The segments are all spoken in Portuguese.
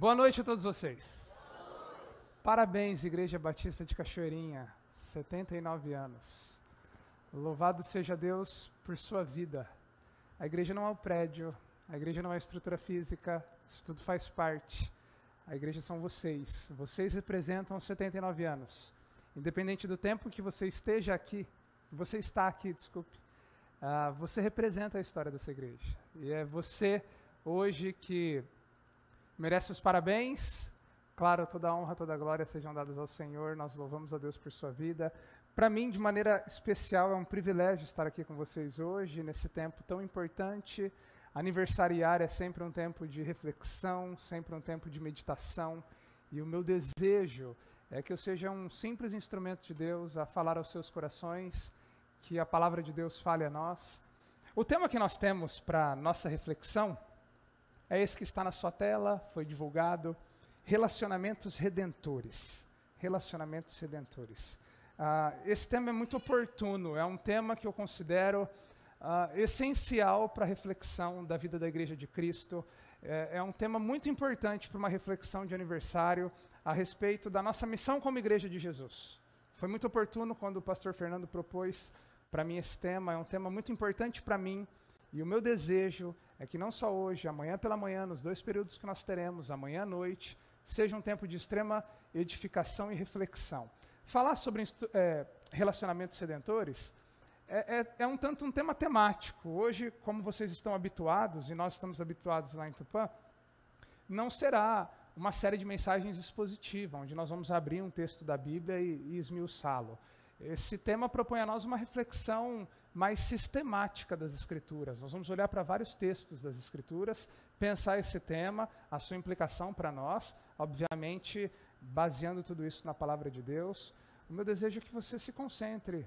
Boa noite a todos vocês. Parabéns, Igreja Batista de Cachoeirinha, 79 anos. Louvado seja Deus por sua vida. A igreja não é um prédio, a igreja não é estrutura física, isso tudo faz parte. A igreja são vocês. Vocês representam os 79 anos. Independente do tempo que você esteja aqui, você está aqui, desculpe, você representa a história dessa igreja. E é você hoje que merece os parabéns. Claro, toda a honra, toda a glória sejam dadas ao Senhor. Nós louvamos a Deus por sua vida. Para mim, de maneira especial, é um privilégio estar aqui com vocês hoje, nesse tempo tão importante. Aniversariar é sempre um tempo de reflexão, sempre um tempo de meditação. E o meu desejo é que eu seja um simples instrumento de Deus a falar aos seus corações, que a palavra de Deus fale a nós. O tema que nós temos para nossa reflexão é esse que está na sua tela, foi divulgado: relacionamentos redentores. Relacionamentos redentores. Esse tema é muito oportuno, é um tema que eu considero essencial para a reflexão da vida da Igreja de Cristo. É um tema muito importante para uma reflexão de aniversário a respeito da nossa missão como Igreja de Jesus. Foi muito oportuno quando o pastor Fernando propôs para mim esse tema, é um tema muito importante para mim, e o meu desejo é que não só hoje, amanhã pela manhã, nos 2 períodos que nós teremos, amanhã à noite, seja um tempo de extrema edificação e reflexão. Falar sobre relacionamentos redentores é um tanto um tema temático. Hoje, como vocês estão habituados, e nós estamos habituados lá em Tupã, não será uma série de mensagens expositiva, onde nós vamos abrir um texto da Bíblia e esmiuçá-lo. Esse tema propõe a nós uma reflexão mais sistemática das Escrituras. Nós vamos olhar para vários textos das Escrituras, pensar esse tema, a sua implicação para nós, obviamente baseando tudo isso na palavra de Deus. O meu desejo é que você se concentre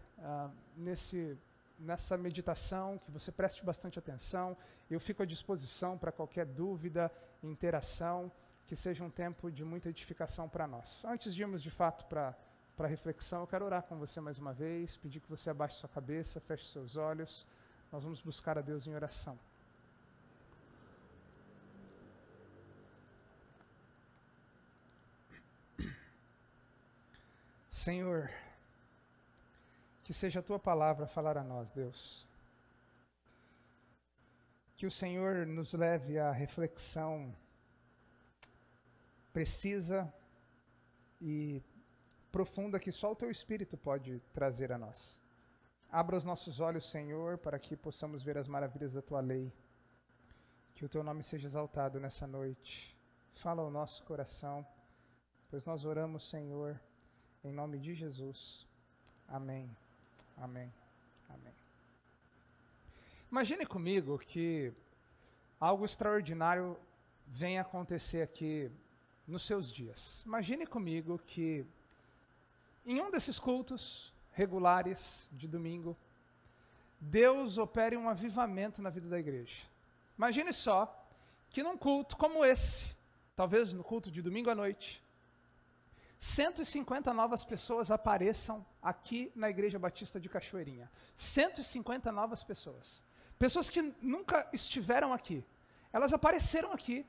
nessa meditação, que você preste bastante atenção. Eu fico à disposição para qualquer dúvida, interação, que seja um tempo de muita edificação para nós. Antes de irmos de fato para a reflexão, eu quero orar com você mais uma vez, pedir que você abaixe sua cabeça, feche seus olhos. Nós vamos buscar a Deus em oração. Senhor, que seja a Tua palavra a falar a nós, Deus. Que o Senhor nos leve à reflexão precisa e profunda que só o Teu Espírito pode trazer a nós. Abra os nossos olhos, Senhor, para que possamos ver as maravilhas da Tua lei. Que o Teu nome seja exaltado nessa noite. Fala ao nosso coração, pois nós oramos, Senhor, em nome de Jesus. Amém. Amém. Amém. Imagine comigo que algo extraordinário venha acontecer aqui nos seus dias. Imagine comigo que em um desses cultos regulares de domingo, Deus opere um avivamento na vida da igreja. Imagine só que num culto como esse, talvez no culto de domingo à noite, 150 novas pessoas apareçam aqui na Igreja Batista de Cachoeirinha. 150 novas pessoas. Pessoas que nunca estiveram aqui. Elas apareceram aqui,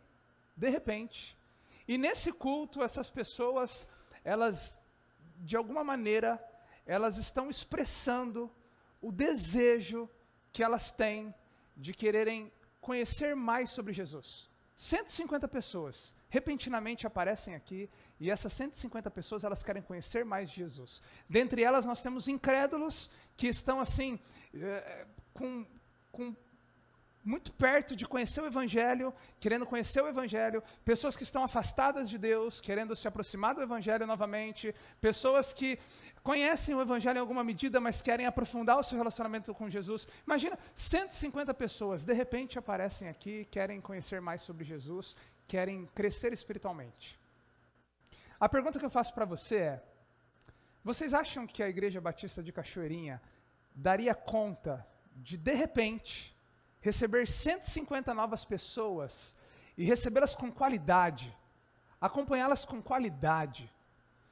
de repente. E nesse culto, essas pessoas, elas, de alguma maneira, elas estão expressando o desejo que elas têm de quererem conhecer mais sobre Jesus. 150 pessoas repentinamente aparecem aqui, e essas 150 pessoas, elas querem conhecer mais de Jesus. Dentre elas, nós temos incrédulos que estão assim, muito perto de conhecer o Evangelho, querendo conhecer o Evangelho, pessoas que estão afastadas de Deus, querendo se aproximar do Evangelho novamente, pessoas que conhecem o Evangelho em alguma medida, mas querem aprofundar o seu relacionamento com Jesus. Imagina, 150 pessoas, de repente aparecem aqui, querem conhecer mais sobre Jesus, querem crescer espiritualmente. A pergunta que eu faço para você é: vocês acham que a Igreja Batista de Cachoeirinha daria conta de repente, receber 150 novas pessoas e recebê-las com qualidade, acompanhá-las com qualidade?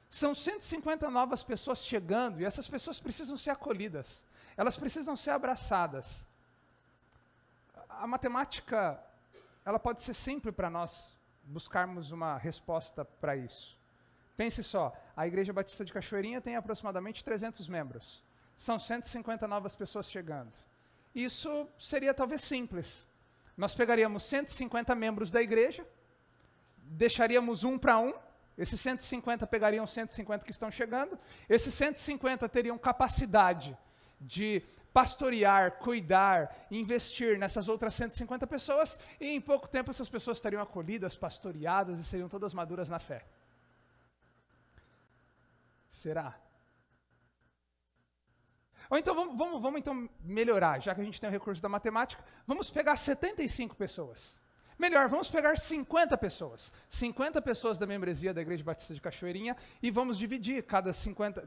São 150 novas pessoas chegando e essas pessoas precisam ser acolhidas, elas precisam ser abraçadas. A matemática, ela pode ser simples para nós, buscarmos uma resposta para isso. Pense só, a Igreja Batista de Cachoeirinha tem aproximadamente 300 membros. São 150 novas pessoas chegando. Isso seria talvez simples. Nós pegaríamos 150 membros da igreja, deixaríamos um para um, esses 150 pegariam 150 que estão chegando, esses 150 teriam capacidade de pastorear, cuidar, investir nessas outras 150 pessoas, e em pouco tempo essas pessoas estariam acolhidas, pastoreadas e seriam todas maduras na fé. Será? Ou então, vamos então melhorar, já que a gente tem o recurso da matemática, vamos pegar 75 pessoas. Melhor, vamos pegar 50 pessoas. 50 pessoas da membresia da Igreja Batista de Cachoeirinha e vamos dividir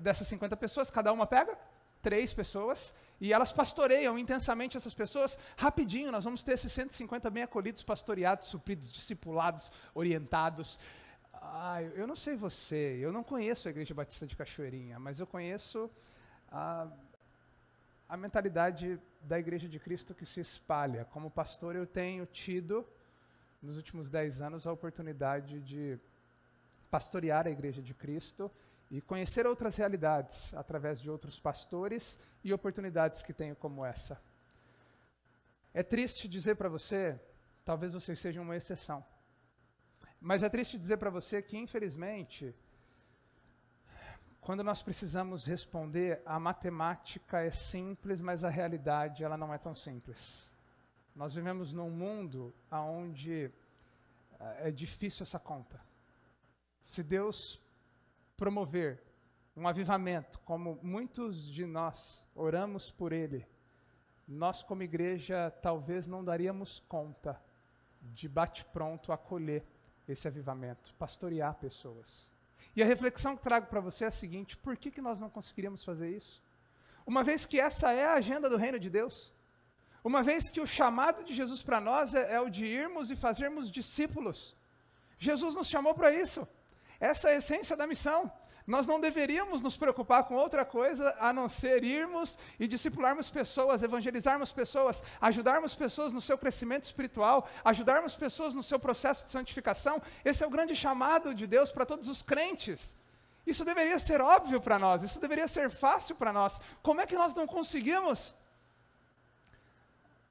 dessas 50 pessoas, cada uma pega 3 pessoas e elas pastoreiam intensamente essas pessoas. Rapidinho, nós vamos ter esses 150 bem acolhidos, pastoreados, supridos, discipulados, orientados. Eu não sei você, eu não conheço a Igreja Batista de Cachoeirinha, mas eu conheço a mentalidade da Igreja de Cristo que se espalha. Como pastor, eu tenho tido, nos últimos 10 anos, a oportunidade de pastorear a Igreja de Cristo e conhecer outras realidades através de outros pastores e oportunidades que tenho como essa. É triste dizer para você, talvez vocês sejam uma exceção, mas é triste dizer para você que, infelizmente, quando nós precisamos responder, a matemática é simples, mas a realidade ela não é tão simples. Nós vivemos num mundo onde é difícil essa conta. Se Deus promover um avivamento, como muitos de nós oramos por ele, nós como igreja talvez não daríamos conta de bate-pronto acolher esse avivamento, pastorear pessoas. E a reflexão que trago para você é a seguinte: por que nós não conseguiríamos fazer isso? Uma vez que essa é a agenda do reino de Deus, uma vez que o chamado de Jesus para nós é o de irmos e fazermos discípulos. Jesus nos chamou para isso. Essa é a essência da missão. Nós não deveríamos nos preocupar com outra coisa a não ser irmos e discipularmos pessoas, evangelizarmos pessoas, ajudarmos pessoas no seu crescimento espiritual, ajudarmos pessoas no seu processo de santificação. Esse é o grande chamado de Deus para todos os crentes. Isso deveria ser óbvio para nós, isso deveria ser fácil para nós. Como é que nós não conseguimos?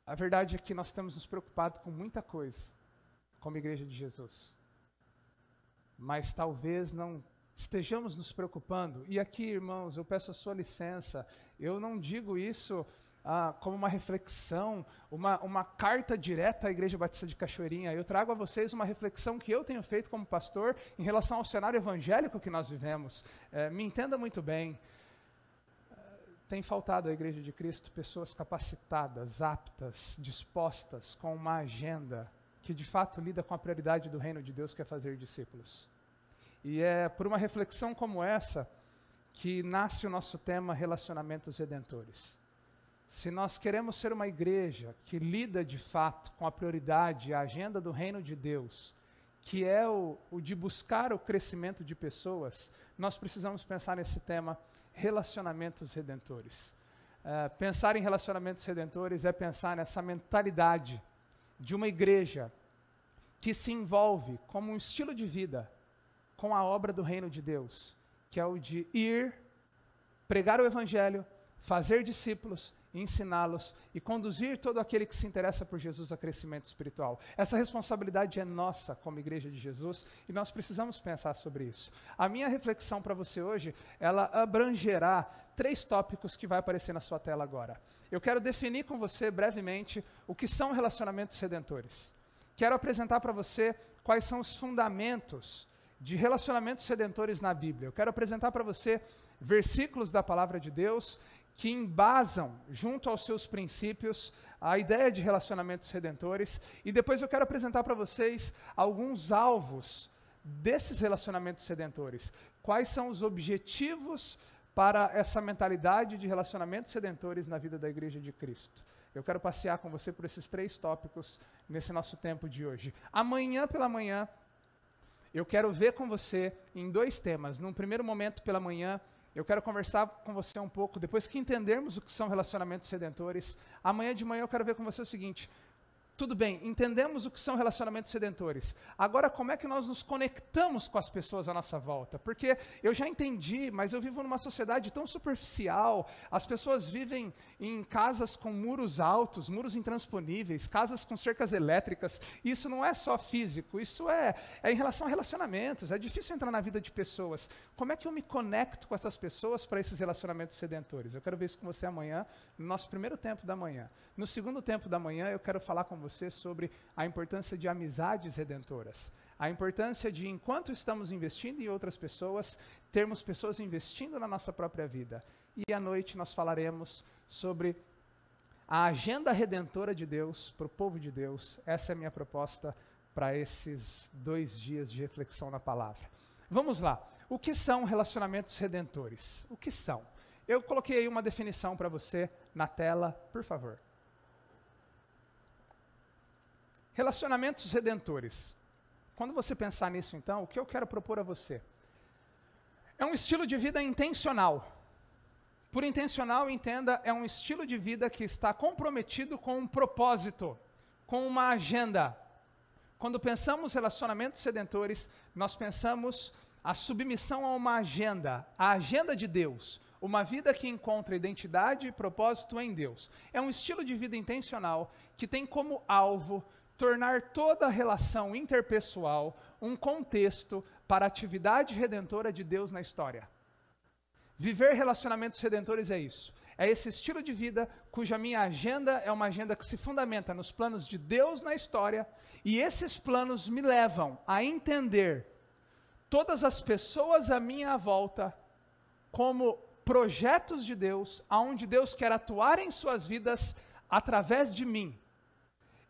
A verdade é que nós temos nos preocupado com muita coisa, como Igreja de Jesus. Mas talvez não estejamos nos preocupando. E aqui, irmãos, eu peço a sua licença, eu não digo isso como uma reflexão, uma carta direta à Igreja Batista de Cachoeirinha. Eu trago a vocês uma reflexão que eu tenho feito como pastor em relação ao cenário evangélico que nós vivemos. Me entenda muito bem. Tem faltado à Igreja de Cristo pessoas capacitadas, aptas, dispostas, com uma agenda que de fato lida com a prioridade do reino de Deus, que é fazer discípulos. E é por uma reflexão como essa que nasce o nosso tema Relacionamentos Redentores. Se nós queremos ser uma igreja que lida de fato com a prioridade, a agenda do reino de Deus, que é o de buscar o crescimento de pessoas, nós precisamos pensar nesse tema Relacionamentos Redentores. Pensar em relacionamentos redentores é pensar nessa mentalidade de uma igreja que se envolve como um estilo de vida com a obra do reino de Deus, que é o de ir, pregar o evangelho, fazer discípulos, ensiná-los e conduzir todo aquele que se interessa por Jesus a crescimento espiritual. Essa responsabilidade é nossa como Igreja de Jesus e nós precisamos pensar sobre isso. A minha reflexão para você hoje, ela abrangerá 3 tópicos que vai aparecer na sua tela agora. Eu quero definir com você brevemente o que são relacionamentos redentores. Quero apresentar para você quais são os fundamentos de relacionamentos redentores na Bíblia. Eu quero apresentar para você versículos da palavra de Deus que embasam, junto aos seus princípios, a ideia de relacionamentos redentores, e depois eu quero apresentar para vocês alguns alvos desses relacionamentos redentores. Quais são os objetivos para essa mentalidade de relacionamentos redentores na vida da Igreja de Cristo? Eu quero passear com você por esses 3 tópicos nesse nosso tempo de hoje. Amanhã pela manhã, eu quero ver com você em 2 temas. Num primeiro momento pela manhã, eu quero conversar com você um pouco, depois que entendermos o que são relacionamentos redentores. Amanhã de manhã eu quero ver com você o seguinte: Tudo bem, entendemos o que são relacionamentos redentores. Agora, como é que nós nos conectamos com as pessoas à nossa volta? Porque eu já entendi, mas eu vivo numa sociedade tão superficial. As pessoas vivem em casas com muros altos, muros intransponíveis, casas com cercas elétricas. Isso não é só físico, isso é em relação a relacionamentos. É difícil entrar na vida de pessoas. Como é que eu me conecto com essas pessoas para esses relacionamentos redentores? Eu quero ver isso com você amanhã, no nosso primeiro tempo da manhã. No segundo tempo da manhã, eu quero falar com você sobre a importância de amizades redentoras. A importância de, enquanto estamos investindo em outras pessoas, termos pessoas investindo na nossa própria vida. E à noite nós falaremos sobre a agenda redentora de Deus para o povo de Deus. Essa é a minha proposta para esses 2 dias de reflexão na palavra. Vamos lá. O que são relacionamentos redentores? O que são? Eu coloquei aí uma definição para você na tela, por favor. Relacionamentos redentores. Quando você pensar nisso, então, o que eu quero propor a você? É um estilo de vida intencional. Por intencional, entenda, é um estilo de vida que está comprometido com um propósito, com uma agenda. Quando pensamos relacionamentos redentores, nós pensamos a submissão a uma agenda, a agenda de Deus. Uma vida que encontra identidade e propósito em Deus. É um estilo de vida intencional que tem como alvo tornar toda a relação interpessoal um contexto para a atividade redentora de Deus na história. Viver relacionamentos redentores é isso. É esse estilo de vida cuja minha agenda é uma agenda que se fundamenta nos planos de Deus na história, e esses planos me levam a entender todas as pessoas à minha volta como projetos de Deus, aonde Deus quer atuar em suas vidas através de mim.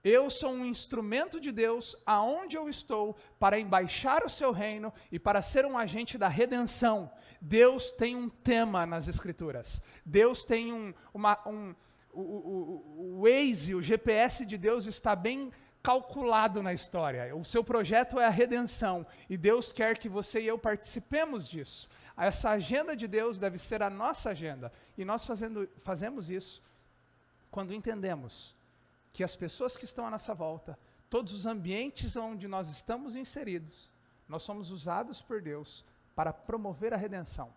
Eu sou um instrumento de Deus aonde eu estou para embaixar o seu reino e para ser um agente da redenção. Deus tem um tema nas Escrituras. Deus tem o Waze, o GPS de Deus está bem calculado na história. O seu projeto é a redenção e Deus quer que você e eu participemos disso. Essa agenda de Deus deve ser a nossa agenda. E nós fazemos isso quando entendemos que as pessoas que estão à nossa volta, todos os ambientes onde nós estamos inseridos, nós somos usados por Deus para promover a redenção.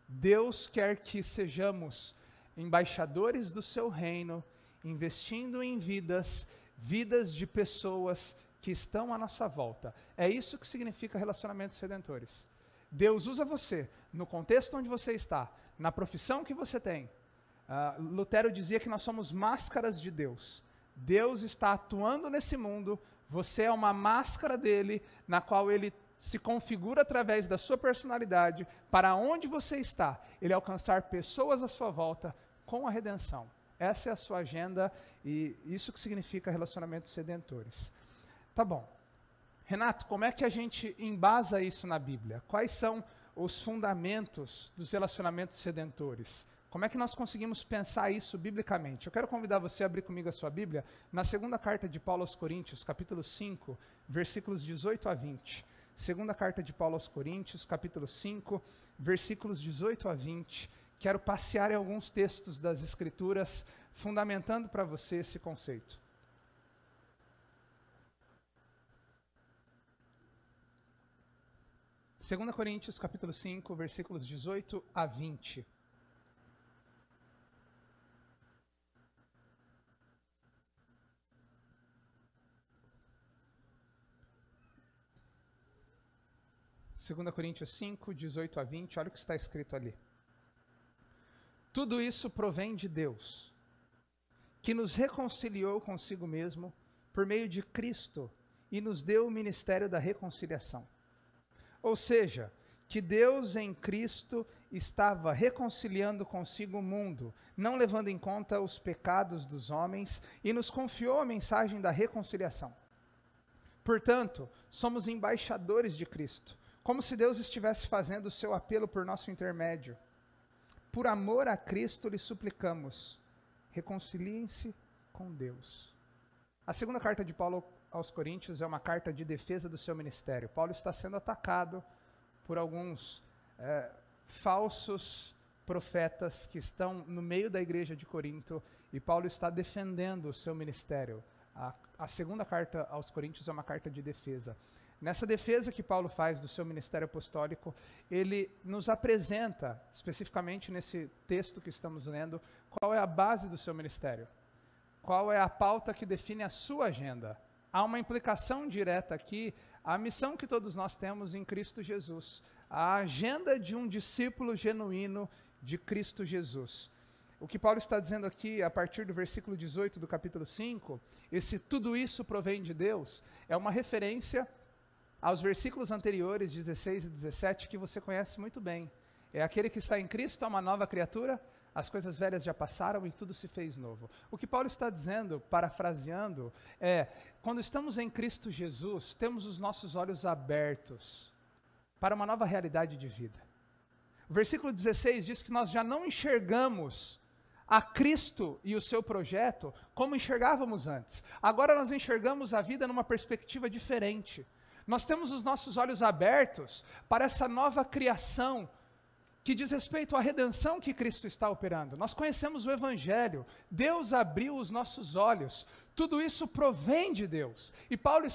Deus quer que sejamos embaixadores do seu reino, investindo em vidas de pessoas que estão à nossa volta. É isso que significa relacionamentos redentores. Deus usa você, no contexto onde você está, na profissão que você tem. Lutero dizia que nós somos máscaras de Deus. Deus está atuando nesse mundo, você é uma máscara dele, na qual ele se configura através da sua personalidade, para onde você está, ele alcançar pessoas à sua volta com a redenção. Essa é a sua agenda e isso que significa relacionamentos redentores. Tá bom. Renato, como é que a gente embasa isso na Bíblia? Quais são os fundamentos dos relacionamentos redentores? Como é que nós conseguimos pensar isso biblicamente? Eu quero convidar você a abrir comigo a sua Bíblia na segunda carta de Paulo aos Coríntios, capítulo 5, versículos 18 a 20. Segunda carta de Paulo aos Coríntios, capítulo 5, versículos 18 a 20. Quero passear em alguns textos das Escrituras, fundamentando para você esse conceito. Segunda Coríntios, capítulo 5, versículos 18 a 20. Segunda Coríntios 5, 18 a 20, olha o que está escrito ali. Tudo isso provém de Deus, que nos reconciliou consigo mesmo por meio de Cristo e nos deu o ministério da reconciliação. Ou seja, que Deus em Cristo estava reconciliando consigo o mundo, não levando em conta os pecados dos homens, e nos confiou a mensagem da reconciliação. Portanto, somos embaixadores de Cristo, como se Deus estivesse fazendo o seu apelo por nosso intermédio. Por amor a Cristo lhe suplicamos, reconciliem-se com Deus. A segunda carta de Paulo aos Coríntios é uma carta de defesa do seu ministério. Paulo está sendo atacado por alguns falsos profetas que estão no meio da igreja de Corinto, e Paulo está defendendo o seu ministério. A segunda carta aos Coríntios é uma carta de defesa. Nessa defesa que Paulo faz do seu ministério apostólico, ele nos apresenta, especificamente nesse texto que estamos lendo, qual é a base do seu ministério. Qual é a pauta que define a sua agenda. Há uma implicação direta aqui, à missão que todos nós temos em Cristo Jesus. A agenda de um discípulo genuíno de Cristo Jesus. O que Paulo está dizendo aqui, a partir do versículo 18 do capítulo 5, esse tudo isso provém de Deus, é uma referência aos versículos anteriores, 16 e 17, que você conhece muito bem. É aquele que está em Cristo, é uma nova criatura, as coisas velhas já passaram e tudo se fez novo. O que Paulo está dizendo, parafraseando, é, quando estamos em Cristo Jesus, temos os nossos olhos abertos para uma nova realidade de vida. O versículo 16 diz que nós já não enxergamos a Cristo e o seu projeto como enxergávamos antes. Agora nós enxergamos a vida numa perspectiva diferente. Nós temos os nossos olhos abertos para essa nova criação que diz respeito à redenção que Cristo está operando. Nós conhecemos o Evangelho, Deus abriu os nossos olhos, tudo isso provém de Deus. E Paulo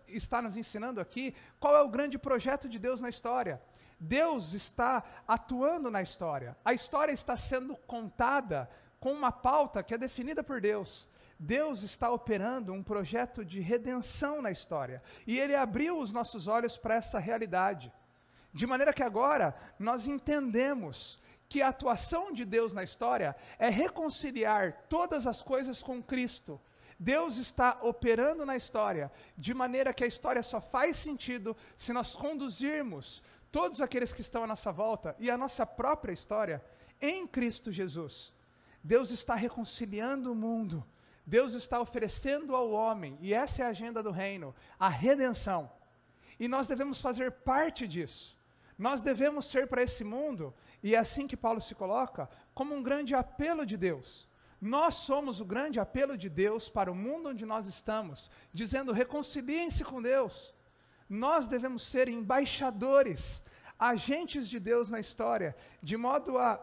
está nos ensinando aqui qual é o grande projeto de Deus na história. Deus está atuando na história, a história está sendo contada com uma pauta que é definida por Deus. Deus está operando um projeto de redenção na história, e Ele abriu os nossos olhos para essa realidade, de maneira que agora nós entendemos que a atuação de Deus na história é reconciliar todas as coisas com Cristo. Deus está operando na história, de maneira que a história só faz sentido se nós conduzirmos todos aqueles que estão à nossa volta e a nossa própria história em Cristo Jesus. Deus está reconciliando o mundo, Deus está oferecendo ao homem, e essa é a agenda do reino, a redenção. E nós devemos fazer parte disso. Nós devemos ser para esse mundo, e é assim que Paulo se coloca, como um grande apelo de Deus. Nós somos o grande apelo de Deus para o mundo onde nós estamos, dizendo: reconciliem-se com Deus. Nós devemos ser embaixadores, agentes de Deus na história, de modo a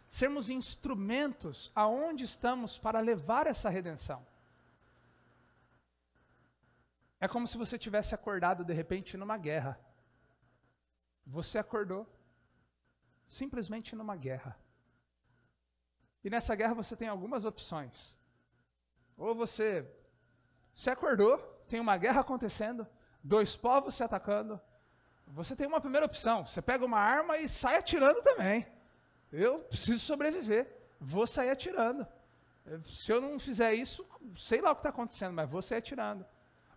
sermos instrumentos aonde estamos para levar essa redenção. É como se você tivesse acordado de repente numa guerra. Você acordou simplesmente numa guerra. E nessa guerra você tem algumas opções. Ou você acordou, tem uma guerra acontecendo, 2 povos se atacando. Você tem uma primeira opção, você pega uma arma e sai atirando também. Eu preciso sobreviver, vou sair atirando. Se eu não fizer isso, sei lá o que está acontecendo, mas vou sair atirando.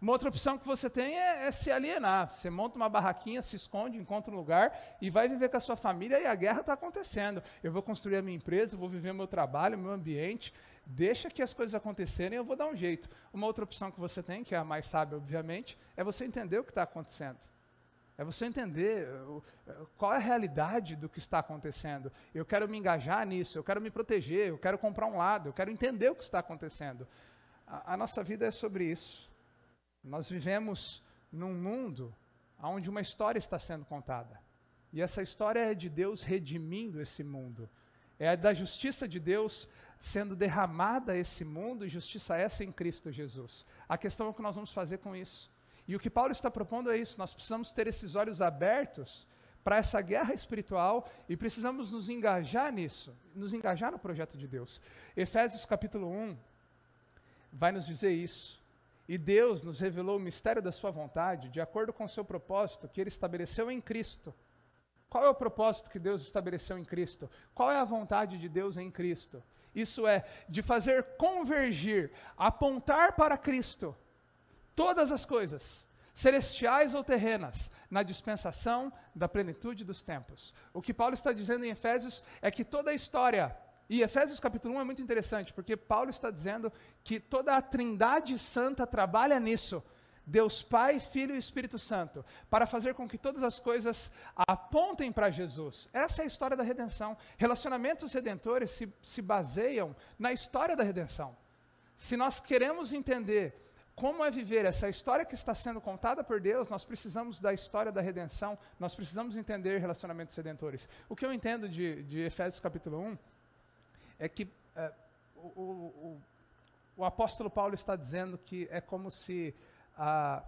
Uma outra opção que você tem é se alienar. Você monta uma barraquinha, se esconde, encontra um lugar e vai viver com a sua família, e a guerra está acontecendo. Eu vou construir a minha empresa, vou viver o meu trabalho, o meu ambiente, deixa que as coisas acontecerem, eu vou dar um jeito. Uma outra opção que você tem, que é a mais sábia, obviamente, é você entender o que está acontecendo. É você entender qual é a realidade do que está acontecendo. Eu quero me engajar nisso, eu quero me proteger, eu quero comprar um lado, eu quero entender o que está acontecendo. A nossa vida é sobre isso. Nós vivemos num mundo onde uma história está sendo contada. E essa história é de Deus redimindo esse mundo. É da justiça de Deus sendo derramada a esse mundo, e justiça essa em Cristo Jesus. A questão é o que nós vamos fazer com isso. E o que Paulo está propondo é isso: nós precisamos ter esses olhos abertos para essa guerra espiritual e precisamos nos engajar nisso, nos engajar no projeto de Deus. Efésios capítulo 1 vai nos dizer isso. E Deus nos revelou o mistério da sua vontade, de acordo com o seu propósito que Ele estabeleceu em Cristo. Qual é o propósito que Deus estabeleceu em Cristo? Qual é a vontade de Deus em Cristo? Isso é, de fazer convergir, apontar para Cristo, todas as coisas, celestiais ou terrenas, na dispensação da plenitude dos tempos. O que Paulo está dizendo em Efésios é que toda a história, e Efésios capítulo 1 é muito interessante, porque Paulo está dizendo que toda a Trindade Santa trabalha nisso, Deus Pai, Filho e Espírito Santo, para fazer com que todas as coisas apontem para Jesus. Essa é a história da redenção. Relacionamentos redentores se baseiam na história da redenção. Se nós queremos entender como é viver essa história que está sendo contada por Deus, nós precisamos da história da redenção, nós precisamos entender relacionamentos redentores. O que eu entendo de Efésios capítulo 1 é que o apóstolo Paulo está dizendo que é como se a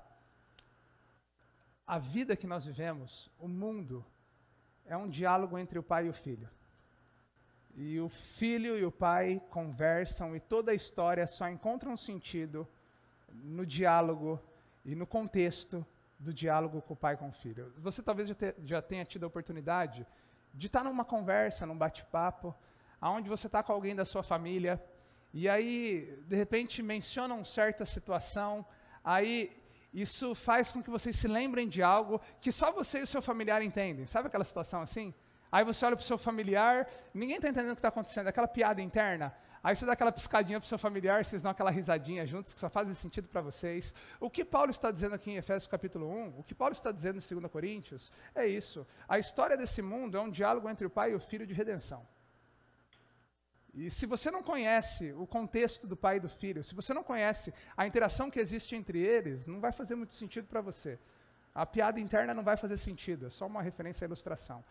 vida que nós vivemos, o mundo, é um diálogo entre o pai e o filho. E o filho e o pai conversam e toda a história só encontra um sentido no diálogo e no contexto do diálogo com o pai e com o filho. Você talvez já tenha tido a oportunidade de estar numa conversa, num bate-papo, onde você está com alguém da sua família, e aí, de repente, mencionam certa situação, aí isso faz com que vocês se lembrem de algo que só você e o seu familiar entendem. Sabe aquela situação assim? Aí você olha para o seu familiar, ninguém está entendendo o que está acontecendo, aquela piada interna. Aí você dá aquela piscadinha para o seu familiar, vocês dão aquela risadinha juntos, que só fazem sentido para vocês. O que Paulo está dizendo aqui em Efésios capítulo 1, o que Paulo está dizendo em 2 Coríntios, é isso. A história desse mundo é um diálogo entre o pai e o filho de redenção. E se você não conhece o contexto do pai e do filho, se você não conhece a interação que existe entre eles, não vai fazer muito sentido para você. A piada interna não vai fazer sentido, é só uma referência à ilustração.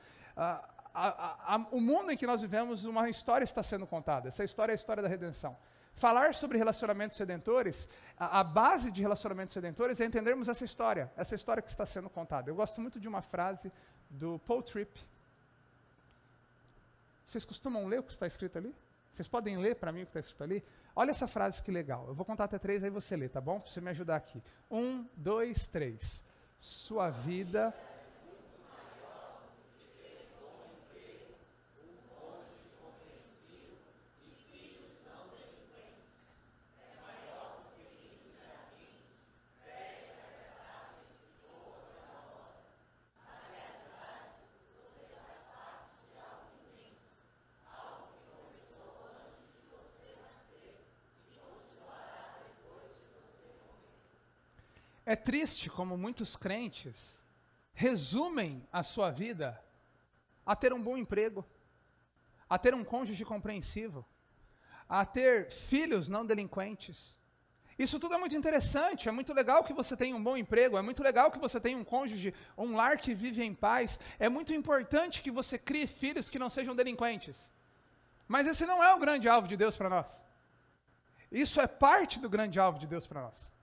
O mundo em que nós vivemos, uma história está sendo contada. Essa história é a história da redenção. Falar sobre relacionamentos redentores, a base de relacionamentos redentores é entendermos essa história que está sendo contada. Eu gosto muito de uma frase do Paul Tripp. Vocês costumam ler o que está escrito ali? Vocês podem ler para mim o que está escrito ali? Olha essa frase que legal. Eu vou contar até 3, aí você lê, tá bom? Para você me ajudar aqui. 1, 2, 3. Sua vida... É triste como muitos crentes resumem a sua vida a ter um bom emprego, a ter um cônjuge compreensivo, a ter filhos não delinquentes. Isso tudo é muito interessante, é muito legal que você tenha um bom emprego, é muito legal que você tenha um cônjuge, um lar que vive em paz, é muito importante que você crie filhos que não sejam delinquentes. Mas esse não é o grande alvo de Deus para nós. Isso é parte do grande alvo de Deus para nós.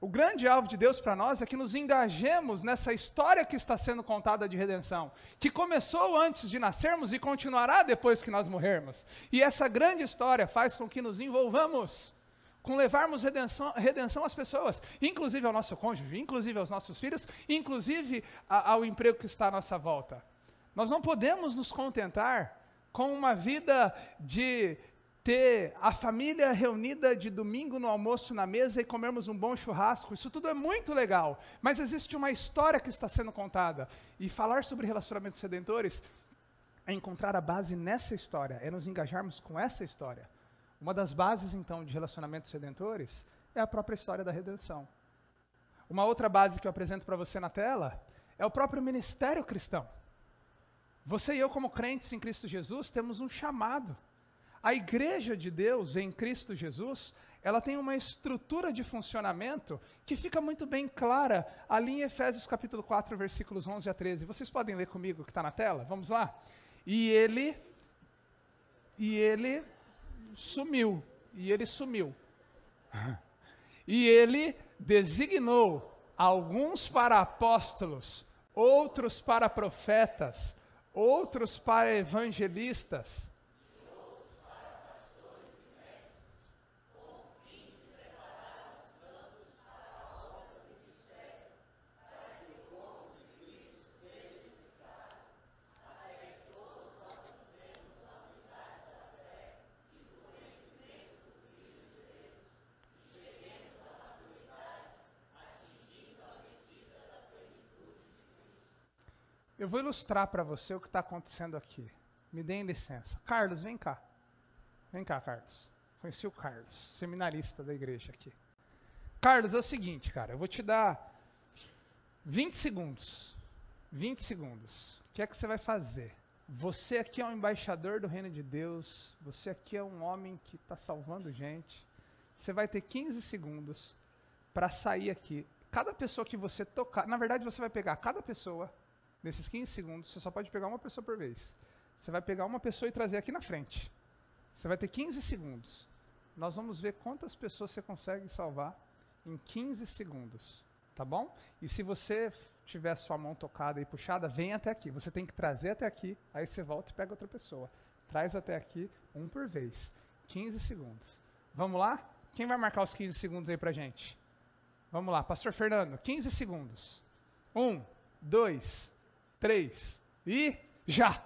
O grande alvo de Deus para nós é que nos engajemos nessa história que está sendo contada de redenção, que começou antes de nascermos e continuará depois que nós morrermos. E essa grande história faz com que nos envolvamos com levarmos redenção às pessoas, inclusive ao nosso cônjuge, inclusive aos nossos filhos, inclusive ao emprego que está à nossa volta. Nós não podemos nos contentar com uma vida de ter a família reunida de domingo no almoço na mesa e comermos um bom churrasco. Isso tudo é muito legal, mas existe uma história que está sendo contada. E falar sobre relacionamentos redentores é encontrar a base nessa história, é nos engajarmos com essa história. Uma das bases, então, de relacionamentos redentores é a própria história da redenção. Uma outra base que eu apresento para você na tela é o próprio ministério cristão. Você e eu, como crentes em Cristo Jesus, temos um chamado. A igreja de Deus em Cristo Jesus, ela tem uma estrutura de funcionamento que fica muito bem clara ali em Efésios capítulo 4, versículos 11 a 13. Vocês podem ler comigo o que está na tela? Vamos lá? E ele sumiu. E ele designou alguns para apóstolos, outros para profetas, outros para evangelistas, Eu vou ilustrar para você o que está acontecendo aqui. Me deem licença. Carlos, vem cá. Vem cá, Carlos. Conheci o Carlos, seminarista da igreja aqui. Carlos, é o seguinte, cara. Eu vou te dar 20 segundos. 20 segundos. O que é que você vai fazer? Você aqui é um embaixador do reino de Deus. Você aqui é um homem que está salvando gente. Você vai ter 15 segundos para sair aqui. Cada pessoa que você tocar... Na verdade, você vai pegar cada pessoa... Nesses 15 segundos, você só pode pegar uma pessoa por vez. Você vai pegar uma pessoa e trazer aqui na frente. Você vai ter 15 segundos. nós vamos ver quantas pessoas você consegue salvar em 15 segundos, tá bom? E se você tiver sua mão tocada e puxada, vem até aqui. Você tem que trazer até aqui, aí você volta e pega outra pessoa. Traz até aqui, um por vez. 15 segundos. Vamos lá? Quem vai marcar os 15 segundos aí pra gente? Vamos lá, Pastor Fernando, 15 segundos. 1, 2, 3 e já!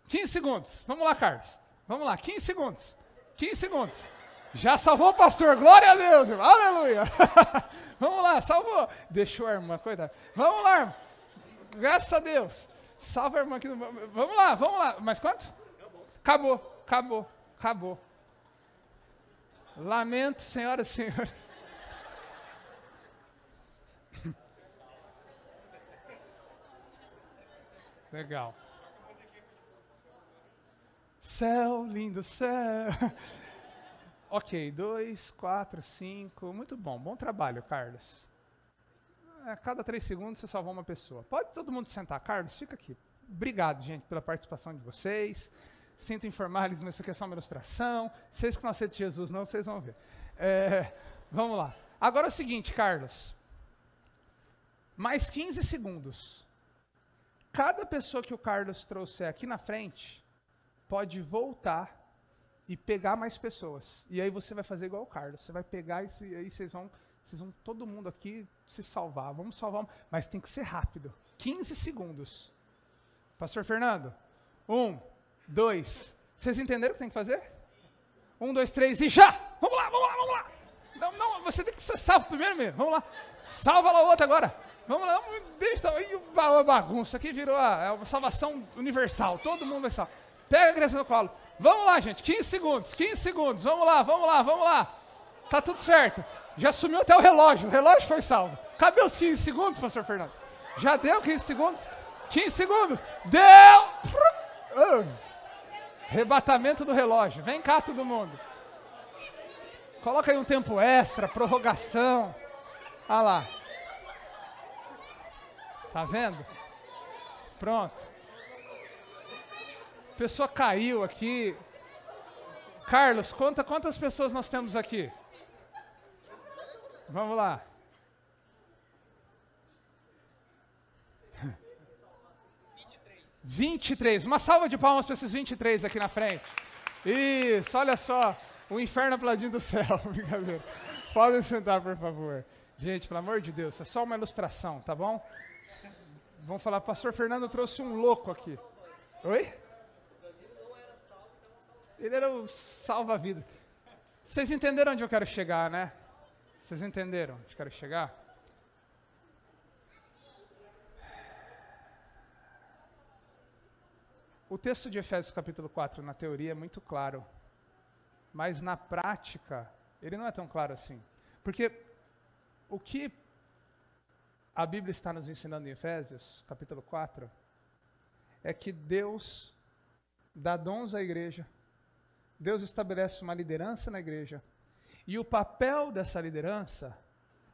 15 segundos. Vamos lá, Carlos. Vamos lá, 15 segundos. 15 segundos. Já salvou o pastor, glória a Deus, irmão. Aleluia. Vamos lá, salvou. Deixou a irmã, coitada. Vamos lá, irmão. Graças a Deus. Salva a irmã aqui. Vamos lá. Mais quanto? Acabou. Lamento, senhoras e senhores. Legal. Céu, lindo céu. Ok, 2, 4, 5. Muito bom. Bom trabalho, Carlos. A cada 3 segundos você salvou uma pessoa. Pode todo mundo sentar. Carlos, fica aqui. Obrigado, gente, pela participação de vocês. Sinto informar-lhes, mas isso aqui é só uma ilustração. Vocês que não aceitam Jesus, não, vocês vão ver. Vamos lá. Agora é o seguinte, Carlos. Mais 15 segundos. Cada pessoa que o Carlos trouxer aqui na frente pode voltar e pegar mais pessoas. E aí você vai fazer igual o Carlos. Você vai pegar e aí vocês vão todo mundo aqui se salvar. Vamos salvar, mas tem que ser rápido. 15 segundos. Pastor Fernando, 1, 2. Vocês entenderam o que tem que fazer? 1, 2, 3 e já! Vamos lá! Não, você tem que ser salvo primeiro mesmo. Vamos lá. Salva lá o outro agora. Vamos lá, deixa aí a bagunça. Aqui virou a salvação universal. Todo mundo vai salvar. Pega a criança no colo. Vamos lá, gente. 15 segundos. Vamos lá. Tá tudo certo. Já sumiu até o relógio. O relógio foi salvo. Cadê os 15 segundos, pastor Fernando? Já deu 15 segundos? 15 segundos. Deu! Arrebatamento do relógio. Vem cá, todo mundo. Coloca aí um tempo extra, prorrogação. Olha lá. Tá vendo? Pronto. A pessoa caiu aqui. Carlos, conta quantas pessoas nós temos aqui. Vamos lá. 23. Uma salva de palmas para esses 23 aqui na frente. Isso, olha só. O inferno aplaudindo o céu. Brincadeira. Podem sentar, por favor. Gente, pelo amor de Deus, é só uma ilustração, tá bom? Vamos falar, pastor Fernando trouxe um louco aqui. Oi? Ele era o salva-vida. Vocês entenderam onde eu quero chegar, né? Vocês entenderam onde eu quero chegar? O texto de Efésios capítulo 4, na teoria, é muito claro. Mas na prática, ele não é tão claro assim. Porque o que a Bíblia está nos ensinando em Efésios, capítulo 4, é que Deus dá dons à igreja, Deus estabelece uma liderança na igreja, e o papel dessa liderança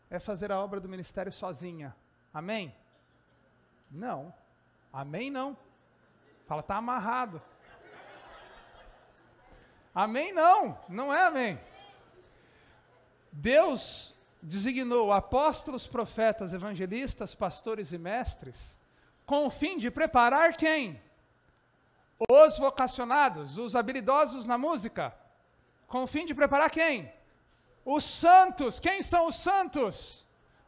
é fazer a obra do ministério sozinha. Amém? Não. Amém não. Fala, está amarrado. Amém não. Não é amém. Deus designou apóstolos, profetas, evangelistas, pastores e mestres com o fim de preparar quem? Os vocacionados, os habilidosos na música. Com o fim de preparar quem? Os santos. Quem são os santos?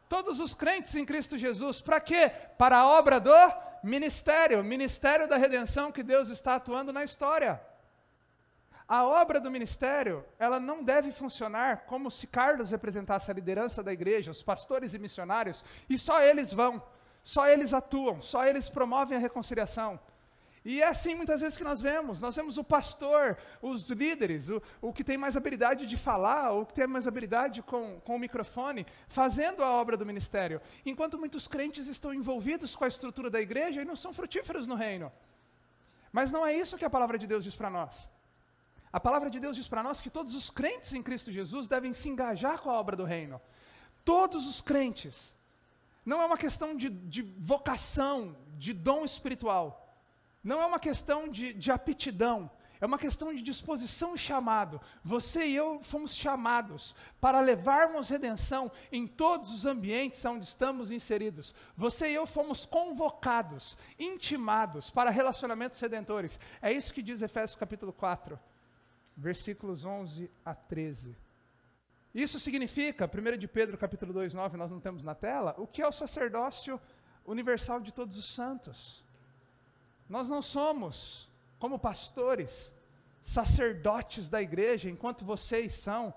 Todos os crentes em Cristo Jesus. Para quê? Para a obra do ministério. Ministério da redenção que Deus está atuando na história. A obra do ministério, ela não deve funcionar como se Carlos representasse a liderança da igreja, os pastores e missionários, e só eles vão, só eles atuam, só eles promovem a reconciliação. E é assim muitas vezes que nós vemos o pastor, os líderes, o que tem mais habilidade de falar, o que tem mais habilidade com o microfone, fazendo a obra do ministério, enquanto muitos crentes estão envolvidos com a estrutura da igreja e não são frutíferos no reino. Mas não é isso que a palavra de Deus diz para nós. A palavra de Deus diz para nós que todos os crentes em Cristo Jesus devem se engajar com a obra do reino. Todos os crentes. Não é uma questão de vocação, de dom espiritual. Não é uma questão de aptidão. É uma questão de disposição e chamado. Você e eu fomos chamados para levarmos redenção em todos os ambientes onde estamos inseridos. Você e eu fomos convocados, intimados para relacionamentos redentores. É isso que diz Efésios capítulo 4, versículos 11 a 13. Isso significa, 1 de Pedro capítulo 2, 9, nós não temos na tela, o que é o sacerdócio universal de todos os santos. Nós não somos, como pastores, sacerdotes da igreja, enquanto vocês são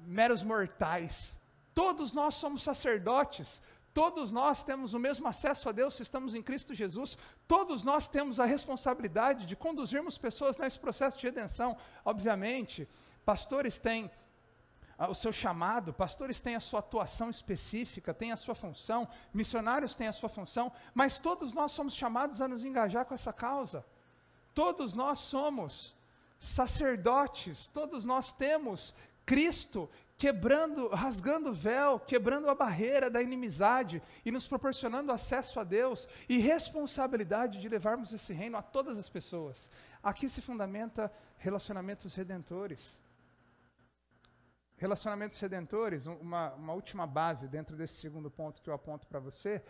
meros mortais. Todos nós somos sacerdotes, todos nós temos o mesmo acesso a Deus se estamos em Cristo Jesus, todos nós temos a responsabilidade de conduzirmos pessoas nesse processo de redenção. Obviamente, pastores têm o seu chamado, pastores têm a sua atuação específica, têm a sua função, missionários têm a sua função, mas todos nós somos chamados a nos engajar com essa causa. Todos nós somos sacerdotes, todos nós temos Cristo rasgando o véu, quebrando a barreira da inimizade e nos proporcionando acesso a Deus e responsabilidade de levarmos esse reino a todas as pessoas. Aqui se fundamenta relacionamentos redentores. Relacionamentos redentores, uma última base dentro desse segundo ponto que eu aponto para você,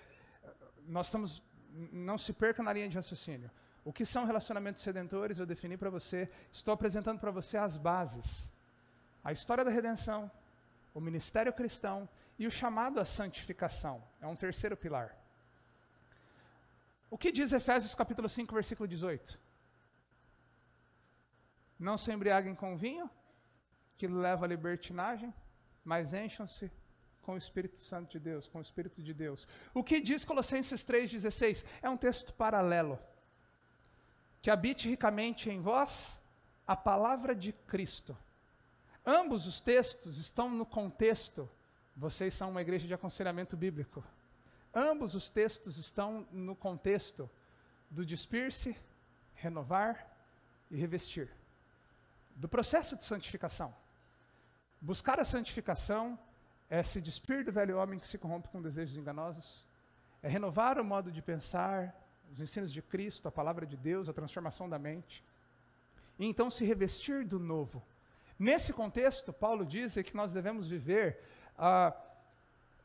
não se perca na linha de raciocínio. O que são relacionamentos redentores, eu defini para você, estou apresentando para você as bases. A história da redenção, o ministério cristão e o chamado à santificação, é um terceiro pilar. O que diz Efésios capítulo 5, versículo 18? Não se embriaguem com vinho, que leva à libertinagem, mas encham-se com o Espírito Santo de Deus, com o Espírito de Deus. O que diz Colossenses 3,16? É um texto paralelo. Que habite ricamente em vós a palavra de Cristo. Ambos os textos estão no contexto, vocês são uma igreja de aconselhamento bíblico. Ambos os textos estão no contexto do despir-se, renovar e revestir. Do processo de santificação. Buscar a santificação é se despir do velho homem que se corrompe com desejos enganosos, é renovar o modo de pensar, os ensinos de Cristo, a palavra de Deus, a transformação da mente, e então se revestir do novo. Nesse contexto, Paulo diz que nós devemos viver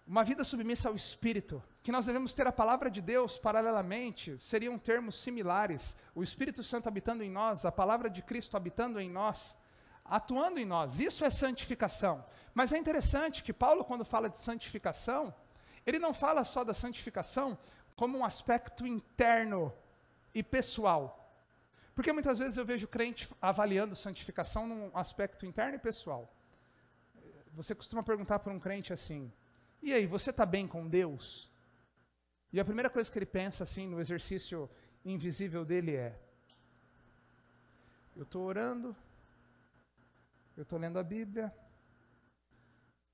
uma vida submissa ao Espírito, que nós devemos ter a palavra de Deus paralelamente, seriam termos similares, o Espírito Santo habitando em nós, a palavra de Cristo habitando em nós, atuando em nós. Isso é santificação. Mas é interessante que Paulo, quando fala de santificação, ele não fala só da santificação como um aspecto interno e pessoal. Porque muitas vezes eu vejo crente avaliando santificação num aspecto interno e pessoal. Você costuma perguntar para um crente assim, e aí, você está bem com Deus? E a primeira coisa que ele pensa assim no exercício invisível dele é, eu estou orando, eu estou lendo a Bíblia,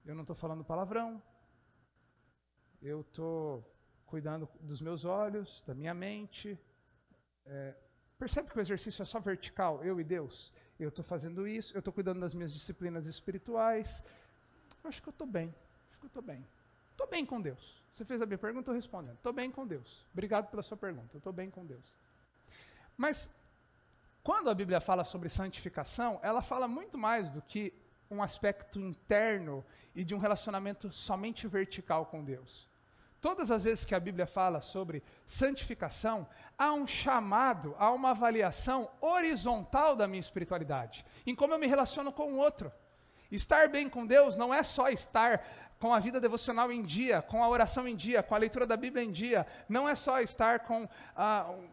eu não estou falando palavrão, eu estou cuidando dos meus olhos, da minha mente. Percebe que o exercício é só vertical, eu e Deus? Eu estou fazendo isso, eu estou cuidando das minhas disciplinas espirituais. Eu acho que eu estou bem, Estou bem com Deus. Você fez a minha pergunta, eu estou respondendo. Estou bem com Deus. Obrigado pela sua pergunta, eu estou bem com Deus. Mas, quando a Bíblia fala sobre santificação, ela fala muito mais do que um aspecto interno e de um relacionamento somente vertical com Deus. Todas as vezes que a Bíblia fala sobre santificação, há um chamado, há uma avaliação horizontal da minha espiritualidade, em como eu me relaciono com o outro. Estar bem com Deus não é só estar com a vida devocional em dia, com a oração em dia, com a leitura da Bíblia em dia, não é só estar com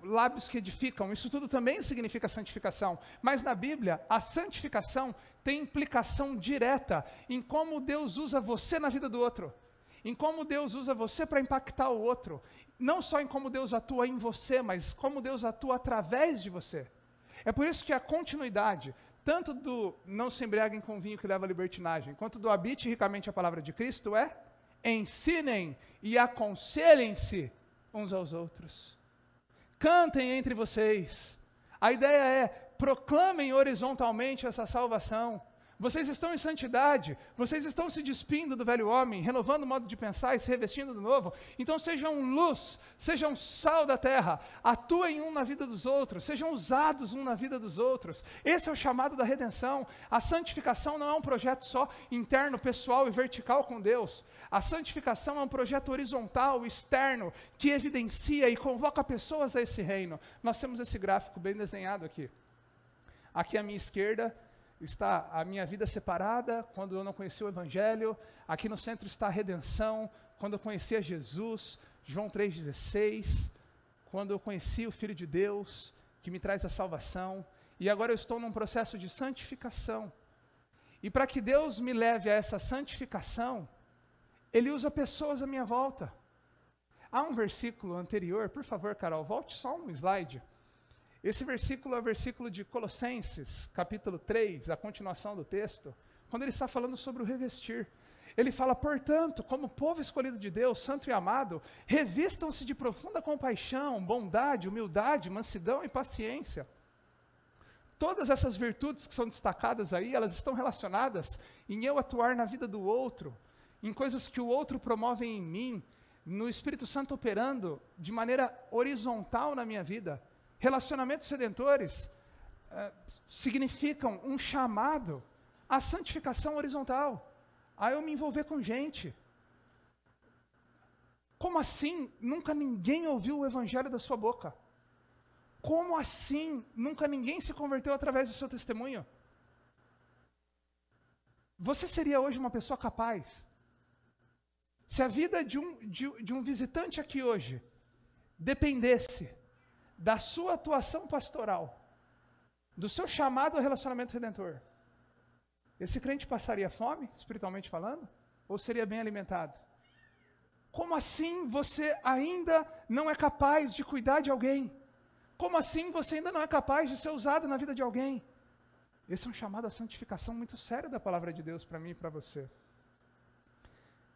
lábios que edificam, isso tudo também significa santificação, mas na Bíblia, a santificação tem implicação direta em como Deus usa você na vida do outro, em como Deus usa você para impactar o outro, não só em como Deus atua em você, mas como Deus atua através de você. É por isso que a continuidade, tanto do não se embriaguem com vinho que leva à libertinagem, quanto do habite ricamente a palavra de Cristo ensinem e aconselhem-se uns aos outros. Cantem entre vocês. A ideia é, proclamem horizontalmente essa salvação. Vocês estão em santidade, vocês estão se despindo do velho homem, renovando o modo de pensar e se revestindo do novo. Então sejam luz, sejam sal da terra, atuem um na vida dos outros, sejam usados um na vida dos outros. Esse é o chamado da redenção. A santificação não é um projeto só interno, pessoal e vertical com Deus. A santificação é um projeto horizontal, externo, que evidencia e convoca pessoas a esse reino. Nós temos esse gráfico bem desenhado aqui. Aqui à minha esquerda está a minha vida separada, quando eu não conheci o Evangelho. Aqui no centro está a redenção, quando eu conheci a Jesus, João 3,16, quando eu conheci o Filho de Deus, que me traz a salvação, e agora eu estou num processo de santificação. E para que Deus me leve a essa santificação, Ele usa pessoas à minha volta. Há um versículo anterior, por favor, Carol, volte só um slide. Esse versículo é o versículo de Colossenses, capítulo 3, a continuação do texto, quando ele está falando sobre o revestir. Ele fala, portanto, como povo escolhido de Deus, santo e amado, revistam-se de profunda compaixão, bondade, humildade, mansidão e paciência. Todas essas virtudes que são destacadas aí, elas estão relacionadas em eu atuar na vida do outro, em coisas que o outro promove em mim, no Espírito Santo operando de maneira horizontal na minha vida. Relacionamentos redentores significam um chamado à santificação horizontal, a eu me envolver com gente. Como assim nunca ninguém ouviu o evangelho da sua boca? Como assim nunca ninguém se converteu através do seu testemunho? Você seria hoje uma pessoa capaz? Se a vida de um visitante aqui hoje dependesse da sua atuação pastoral, do seu chamado ao relacionamento redentor, esse crente passaria fome, espiritualmente falando? Ou seria bem alimentado? Como assim você ainda não é capaz de cuidar de alguém? Como assim você ainda não é capaz de ser usado na vida de alguém? Esse é um chamado à santificação muito sério da palavra de Deus para mim e para você.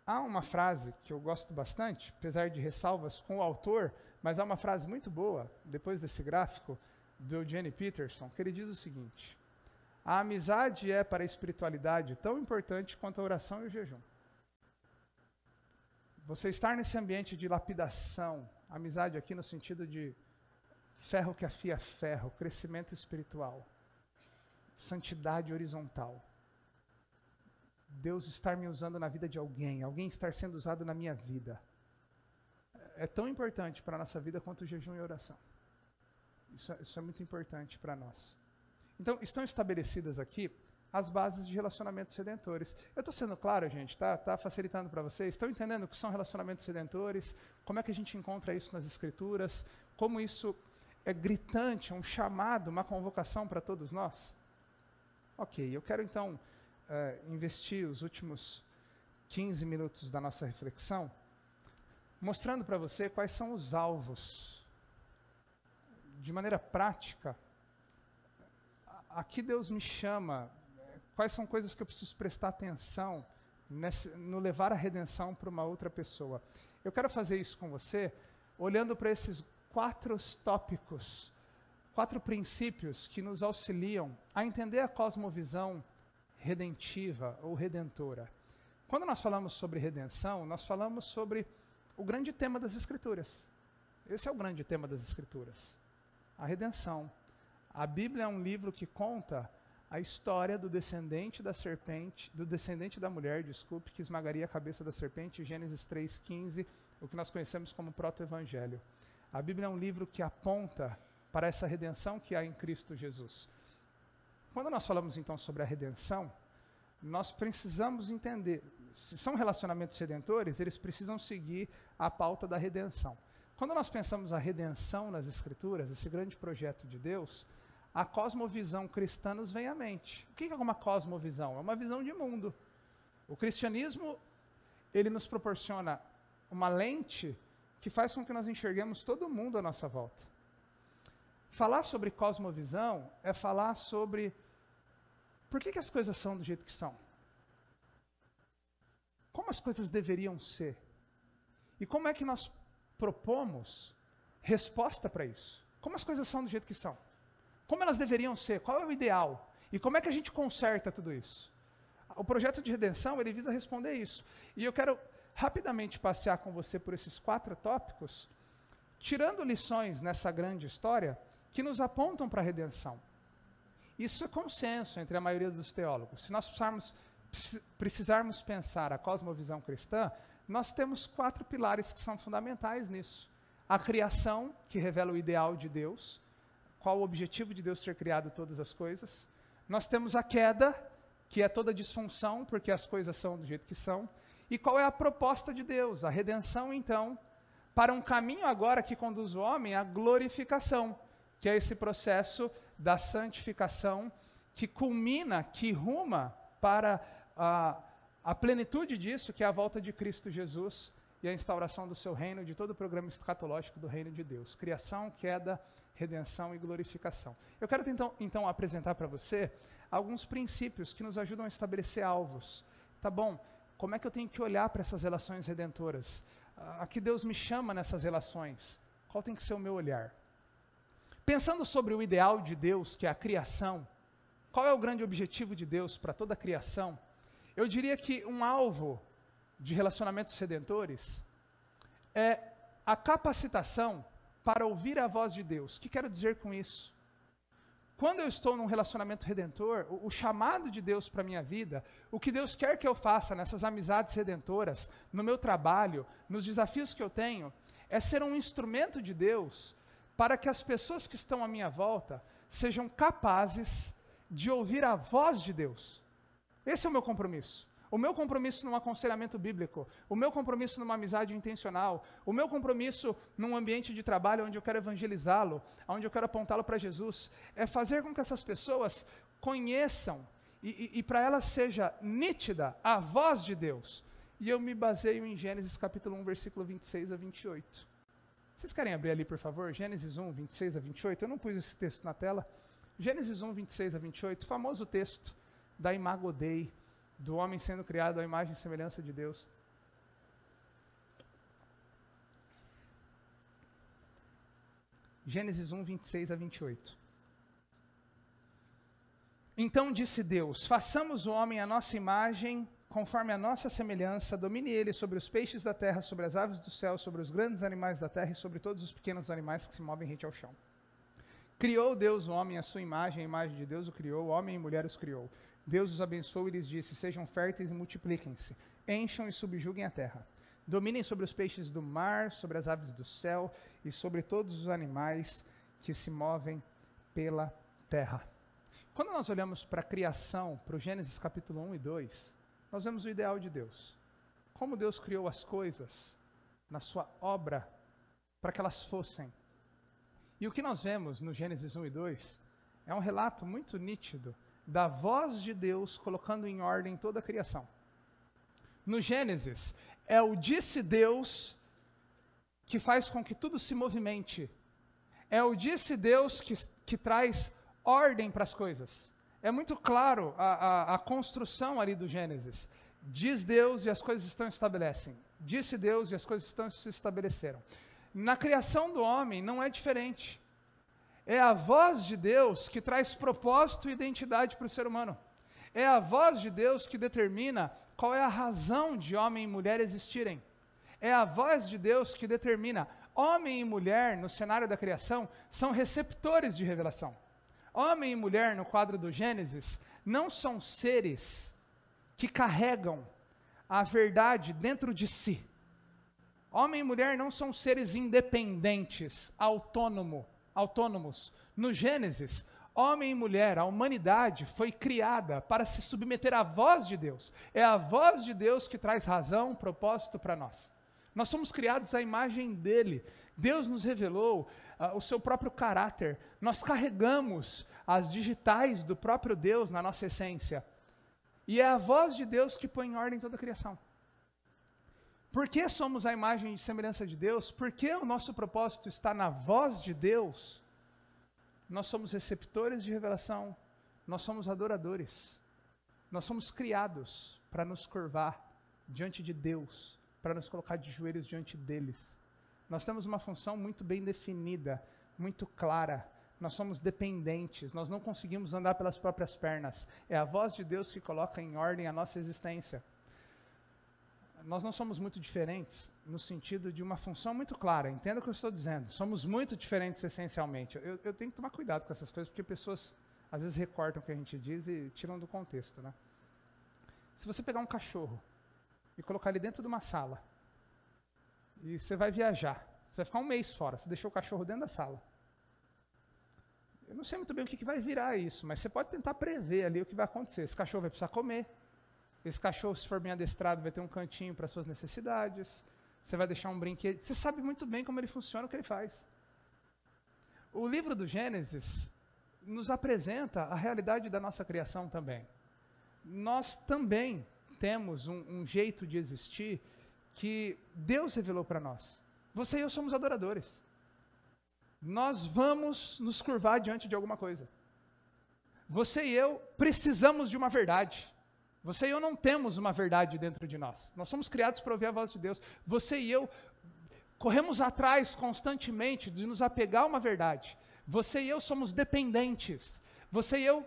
Há uma frase que eu gosto bastante, apesar de ressalvas com o autor, mas há uma frase muito boa, depois desse gráfico, do Eugene Peterson, que ele diz o seguinte: a amizade é para a espiritualidade tão importante quanto a oração e o jejum. Você estar nesse ambiente de lapidação, amizade aqui no sentido de ferro que afia ferro, crescimento espiritual, santidade horizontal. Deus estar me usando na vida de alguém, alguém estar sendo usado na minha vida, é tão importante para a nossa vida quanto o jejum e a oração. Isso é muito importante para nós. Então, estão estabelecidas aqui as bases de relacionamentos redentores. Eu estou sendo claro, gente? Tá facilitando para vocês? Estão entendendo o que são relacionamentos redentores? Como é que a gente encontra isso nas Escrituras? Como isso é gritante, é um chamado, uma convocação para todos nós? Ok, eu quero então investir os últimos 15 minutos da nossa reflexão mostrando para você quais são os alvos. De maneira prática, aqui Deus me chama, quais são coisas que eu preciso prestar atenção no levar a redenção para uma outra pessoa. Eu quero fazer isso com você, olhando para esses 4 tópicos, 4 princípios que nos auxiliam a entender a cosmovisão redentiva ou redentora. Quando nós falamos sobre redenção, nós falamos sobre o grande tema das Escrituras. Esse é o grande tema das Escrituras. A redenção. A Bíblia é um livro que conta a história do descendente da serpente, do descendente da mulher, desculpe, que esmagaria a cabeça da serpente, Gênesis 3,15, o que nós conhecemos como proto-evangelho. A Bíblia é um livro que aponta para essa redenção que há em Cristo Jesus. Quando nós falamos então sobre a redenção, nós precisamos entender, se são relacionamentos redentores, eles precisam seguir a pauta da redenção. Quando nós pensamos a redenção nas Escrituras, esse grande projeto de Deus, a cosmovisão cristã nos vem à mente. O que é uma cosmovisão? É uma visão de mundo. O cristianismo, ele nos proporciona uma lente que faz com que nós enxerguemos todo mundo à nossa volta. Falar sobre cosmovisão é falar sobre por que as coisas são do jeito que são. Como as coisas deveriam ser. E como é que nós propomos resposta para isso. Como as coisas são do jeito que são. Como elas deveriam ser, qual é o ideal. E como é que a gente conserta tudo isso. O projeto de redenção, ele visa responder isso. E eu quero rapidamente passear com você por esses 4 tópicos, tirando lições nessa grande história que nos apontam para a redenção. Isso é consenso entre a maioria dos teólogos. Se nós precisarmos pensar a cosmovisão cristã, nós temos 4 pilares que são fundamentais nisso. A criação, que revela o ideal de Deus, qual o objetivo de Deus ter criado todas as coisas. Nós temos a queda, que é toda disfunção, porque as coisas são do jeito que são. E qual é a proposta de Deus? A redenção, então, para um caminho agora que conduz o homem à glorificação, que é esse processo da santificação que culmina, que ruma para a plenitude disso, que é a volta de Cristo Jesus e a instauração do seu reino, de todo o programa escatológico do reino de Deus. Criação, queda, redenção e glorificação. Eu quero então apresentar para você alguns princípios que nos ajudam a estabelecer alvos. Tá bom, como é que eu tenho que olhar para essas relações redentoras? A que Deus me chama nessas relações? Qual tem que ser o meu olhar? Pensando sobre o ideal de Deus, que é a criação, qual é o grande objetivo de Deus para toda a criação? Eu diria que um alvo de relacionamentos redentores é a capacitação para ouvir a voz de Deus. O que quero dizer com isso? Quando eu estou num relacionamento redentor, o chamado de Deus para a minha vida, o que Deus quer que eu faça nessas amizades redentoras, no meu trabalho, nos desafios que eu tenho, é ser um instrumento de Deus para que as pessoas que estão à minha volta sejam capazes de ouvir a voz de Deus. Esse é o meu compromisso. O meu compromisso num aconselhamento bíblico, o meu compromisso numa amizade intencional, o meu compromisso num ambiente de trabalho onde eu quero evangelizá-lo, onde eu quero apontá-lo para Jesus, é fazer com que essas pessoas conheçam e para elas seja nítida a voz de Deus. E eu me baseio em Gênesis capítulo 1, versículo 26 a 28. Vocês querem abrir ali, por favor? Gênesis 1, 26 a 28. Eu não pus esse texto na tela. Gênesis 1, 26 a 28, famoso texto da Imago Dei, do homem sendo criado à imagem e semelhança de Deus. Gênesis 1, 26 a 28. Então disse Deus: façamos o homem à nossa imagem, conforme a nossa semelhança, domine ele sobre os peixes da terra, sobre as aves do céu, sobre os grandes animais da terra e sobre todos os pequenos animais que se movem rente ao chão. Criou Deus o homem à sua imagem, a imagem de Deus o criou, homem e mulher os criou. Deus os abençoou e lhes disse: sejam férteis e multipliquem-se, encham e subjuguem a terra. Dominem sobre os peixes do mar, sobre as aves do céu e sobre todos os animais que se movem pela terra. Quando nós olhamos para a criação, para o Gênesis capítulo 1 e 2, nós vemos o ideal de Deus. Como Deus criou as coisas na sua obra para que elas fossem. E o que nós vemos no Gênesis 1 e 2 é um relato muito nítido da voz de Deus colocando em ordem toda a criação. No Gênesis, é o disse Deus que faz com que tudo se movimente. É o disse Deus que traz ordem para as coisas. É muito claro a construção ali do Gênesis. Diz Deus e as coisas estão estabelecem. Disse Deus e as coisas estão se estabeleceram. Na criação do homem não é diferente. É a voz de Deus que traz propósito e identidade para o ser humano. É a voz de Deus que determina qual é a razão de homem e mulher existirem. É a voz de Deus que determina homem e mulher no cenário da criação são receptores de revelação. Homem e mulher no quadro do Gênesis não são seres que carregam a verdade dentro de si. Homem e mulher não são seres independentes, autônomos. No Gênesis, homem e mulher, a humanidade foi criada para se submeter à voz de Deus. É a voz de Deus que traz razão, propósito para nós. Nós somos criados à imagem dele. Deus nos revelou o seu próprio caráter. Nós carregamos as digitais do próprio Deus na nossa essência. E é a voz de Deus que põe em ordem toda a criação. Por que somos a imagem e semelhança de Deus? Porque o nosso propósito está na voz de Deus. Nós somos receptores de revelação, nós somos adoradores. Nós somos criados para nos curvar diante de Deus, para nos colocar de joelhos diante deles. Nós temos uma função muito bem definida, muito clara. nós somos dependentes, nós não conseguimos andar pelas próprias pernas. É a voz de Deus que coloca em ordem a nossa existência. Nós não somos muito diferentes no sentido de uma função muito clara, entenda o que eu estou dizendo. Somos muito diferentes essencialmente. Eu tenho que tomar cuidado com essas coisas, porque pessoas às vezes recortam o que a gente diz e tiram do contexto, né? Se você pegar um cachorro e colocar ele dentro de uma sala, e você vai viajar, você vai ficar um mês fora, você deixou o cachorro dentro da sala. Eu não sei muito bem o que vai virar isso, mas você pode tentar prever ali o que vai acontecer. Esse cachorro vai precisar comer. Esse cachorro, se for bem adestrado, vai ter um cantinho para suas necessidades. Você vai deixar um brinquedo. Você sabe muito bem como ele funciona, o que ele faz. O livro do Gênesis nos apresenta a realidade da nossa criação também. Nós também temos um jeito de existir que Deus revelou para nós. Você e eu somos adoradores. Nós vamos nos curvar diante de alguma coisa. Você e eu precisamos de uma verdade. Você e eu não temos uma verdade dentro de nós. Nós somos criados para ouvir a voz de Deus. Você e eu corremos atrás constantemente de nos apegar a uma verdade. Você e eu somos dependentes. Você e eu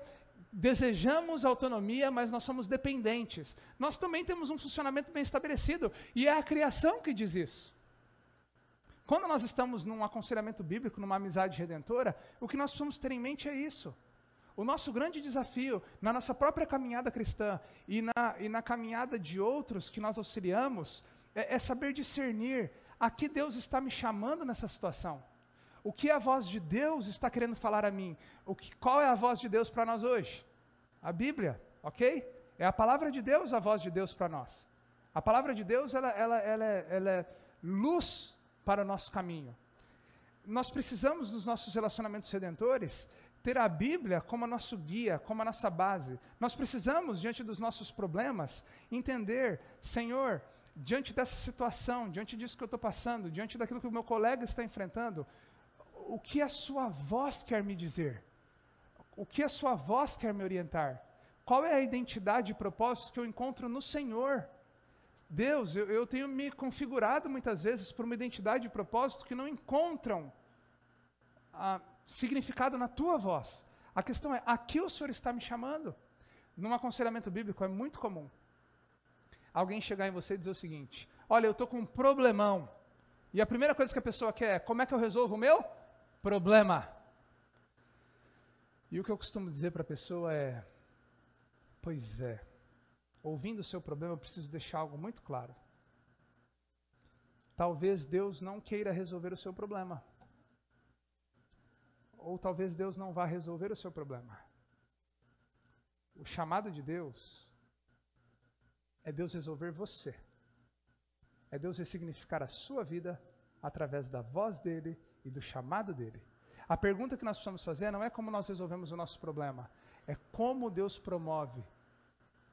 desejamos autonomia, mas nós somos dependentes. Nós também temos um funcionamento bem estabelecido, e é a criação que diz isso. Quando nós estamos num aconselhamento bíblico, numa amizade redentora, o que nós precisamos ter em mente é isso. O nosso grande desafio na nossa própria caminhada cristã e na caminhada de outros que nós auxiliamos é saber discernir a que Deus está me chamando nessa situação. O que a voz de Deus está querendo falar a mim? Qual é a voz de Deus para nós hoje? A Bíblia, ok? É a palavra de Deus a voz de Deus para nós. A palavra de Deus ela é luz para o nosso caminho. Nós precisamos, nos nossos relacionamentos redentores, ter a Bíblia como nosso guia, como a nossa base. Nós precisamos, diante dos nossos problemas, entender, Senhor, diante dessa situação, diante disso que eu estou passando, diante daquilo que o meu colega está enfrentando, o que a sua voz quer me dizer? O que a sua voz quer me orientar? Qual é a identidade e propósito que eu encontro no Senhor? Deus, eu tenho me configurado muitas vezes por uma identidade e propósito que não encontram significado na tua voz. A questão é, a que o Senhor está me chamando? Num aconselhamento bíblico é muito comum alguém chegar em você e dizer o seguinte: olha, eu estou com um problemão. E a primeira coisa que a pessoa quer é, como é que eu resolvo o meu problema? E o que eu costumo dizer para a pessoa é, pois é, ouvindo o seu problema, eu preciso deixar algo muito claro. Talvez Deus não queira resolver o seu problema. Ou talvez Deus não vá resolver o seu problema. O chamado de Deus é Deus resolver você. É Deus ressignificar a sua vida através da voz dEle e do chamado dEle. A pergunta que nós precisamos fazer não é como nós resolvemos o nosso problema, é como Deus promove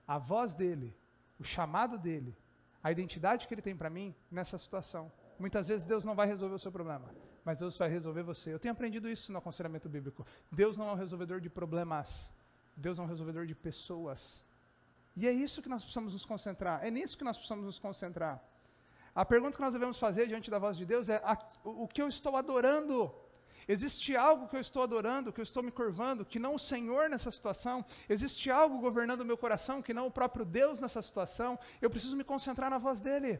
a voz dEle, o chamado dEle, a identidade que Ele tem para mim nessa situação. Muitas vezes Deus não vai resolver o seu problema, mas Deus vai resolver você. Eu tenho aprendido isso no aconselhamento bíblico. Deus não é um resolvedor de problemas, Deus é um resolvedor de pessoas. E é isso que nós precisamos nos concentrar, é nisso que nós precisamos nos concentrar. A pergunta que nós devemos fazer diante da voz de Deus é, o que eu estou adorando? Existe algo que eu estou adorando, que eu estou me curvando, que não o Senhor nessa situação? Existe algo governando o meu coração, que não o próprio Deus nessa situação? Eu preciso me concentrar na voz dEle.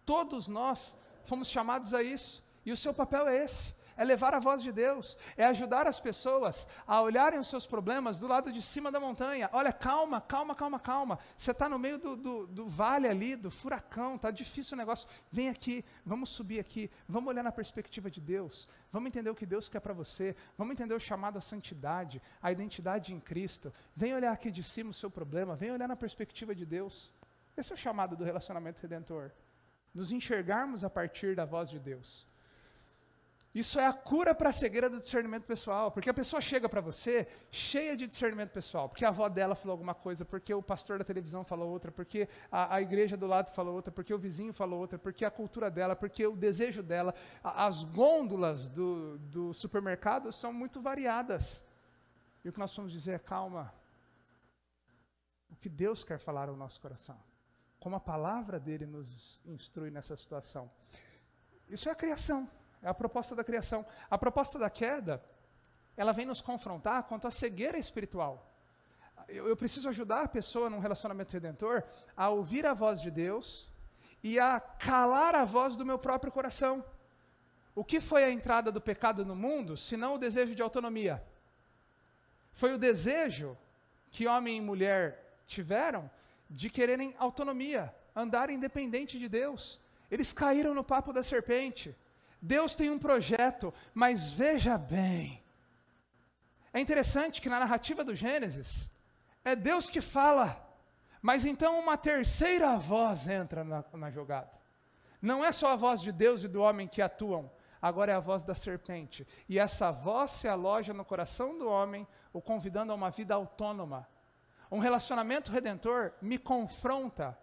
Todos nós fomos chamados a isso, e o seu papel é esse, é levar a voz de Deus, é ajudar as pessoas a olharem os seus problemas do lado de cima da montanha. Olha, calma, você está no meio do vale ali, do furacão, está difícil o negócio, vem aqui, vamos subir aqui, vamos olhar na perspectiva de Deus, vamos entender o que Deus quer para você, vamos entender o chamado à santidade, a identidade em Cristo, vem olhar aqui de cima o seu problema, vem olhar na perspectiva de Deus. Esse é o chamado do relacionamento redentor, nos enxergarmos a partir da voz de Deus. Isso é a cura para a cegueira do discernimento pessoal, porque a pessoa chega para você cheia de discernimento pessoal, porque a avó dela falou alguma coisa, porque o pastor da televisão falou outra, porque a igreja do lado falou outra, porque o vizinho falou outra, porque a cultura dela, porque o desejo dela. As gôndolas do supermercado são muito variadas. E o que nós vamos dizer é, calma, o que Deus quer falar ao nosso coração, como a palavra dele nos instrui nessa situação. Isso é a criação. É a proposta da criação. A proposta da queda ela vem nos confrontar quanto à cegueira espiritual. Eu preciso ajudar a pessoa num relacionamento redentor a ouvir a voz de Deus e a calar a voz do meu próprio coração. O que foi a entrada do pecado no mundo, senão o desejo de autonomia? Foi o desejo que homem e mulher tiveram de quererem autonomia, andar independente de Deus. Eles caíram no papo da serpente. Deus tem um projeto, mas veja bem. É interessante que na narrativa do Gênesis, é Deus que fala, mas então uma terceira voz entra na jogada. Não é só a voz de Deus e do homem que atuam, agora é a voz da serpente. E essa voz se aloja no coração do homem, o convidando a uma vida autônoma. Um relacionamento redentor me confronta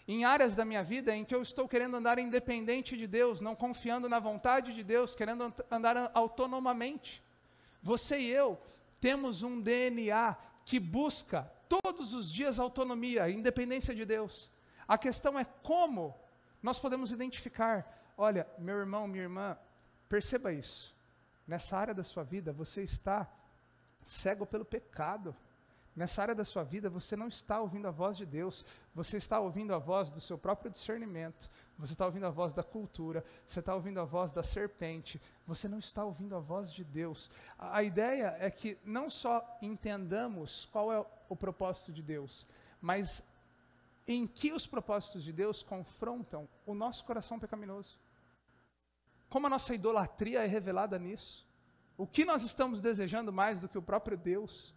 em áreas da minha vida em que eu estou querendo andar independente de Deus, não confiando na vontade de Deus, querendo andar autonomamente. Você e eu temos um DNA que busca todos os dias autonomia, independência de Deus. A questão é como nós podemos identificar. Olha, meu irmão, minha irmã, perceba isso. Nessa área da sua vida, você está cego pelo pecado. Nessa área da sua vida, você não está ouvindo a voz de Deus, você está ouvindo a voz do seu próprio discernimento, você está ouvindo a voz da cultura, você está ouvindo a voz da serpente, você não está ouvindo a voz de Deus. A ideia é que não só entendamos qual é o propósito de Deus, mas em que os propósitos de Deus confrontam o nosso coração pecaminoso. Como a nossa idolatria é revelada nisso. O que nós estamos desejando mais do que o próprio Deus?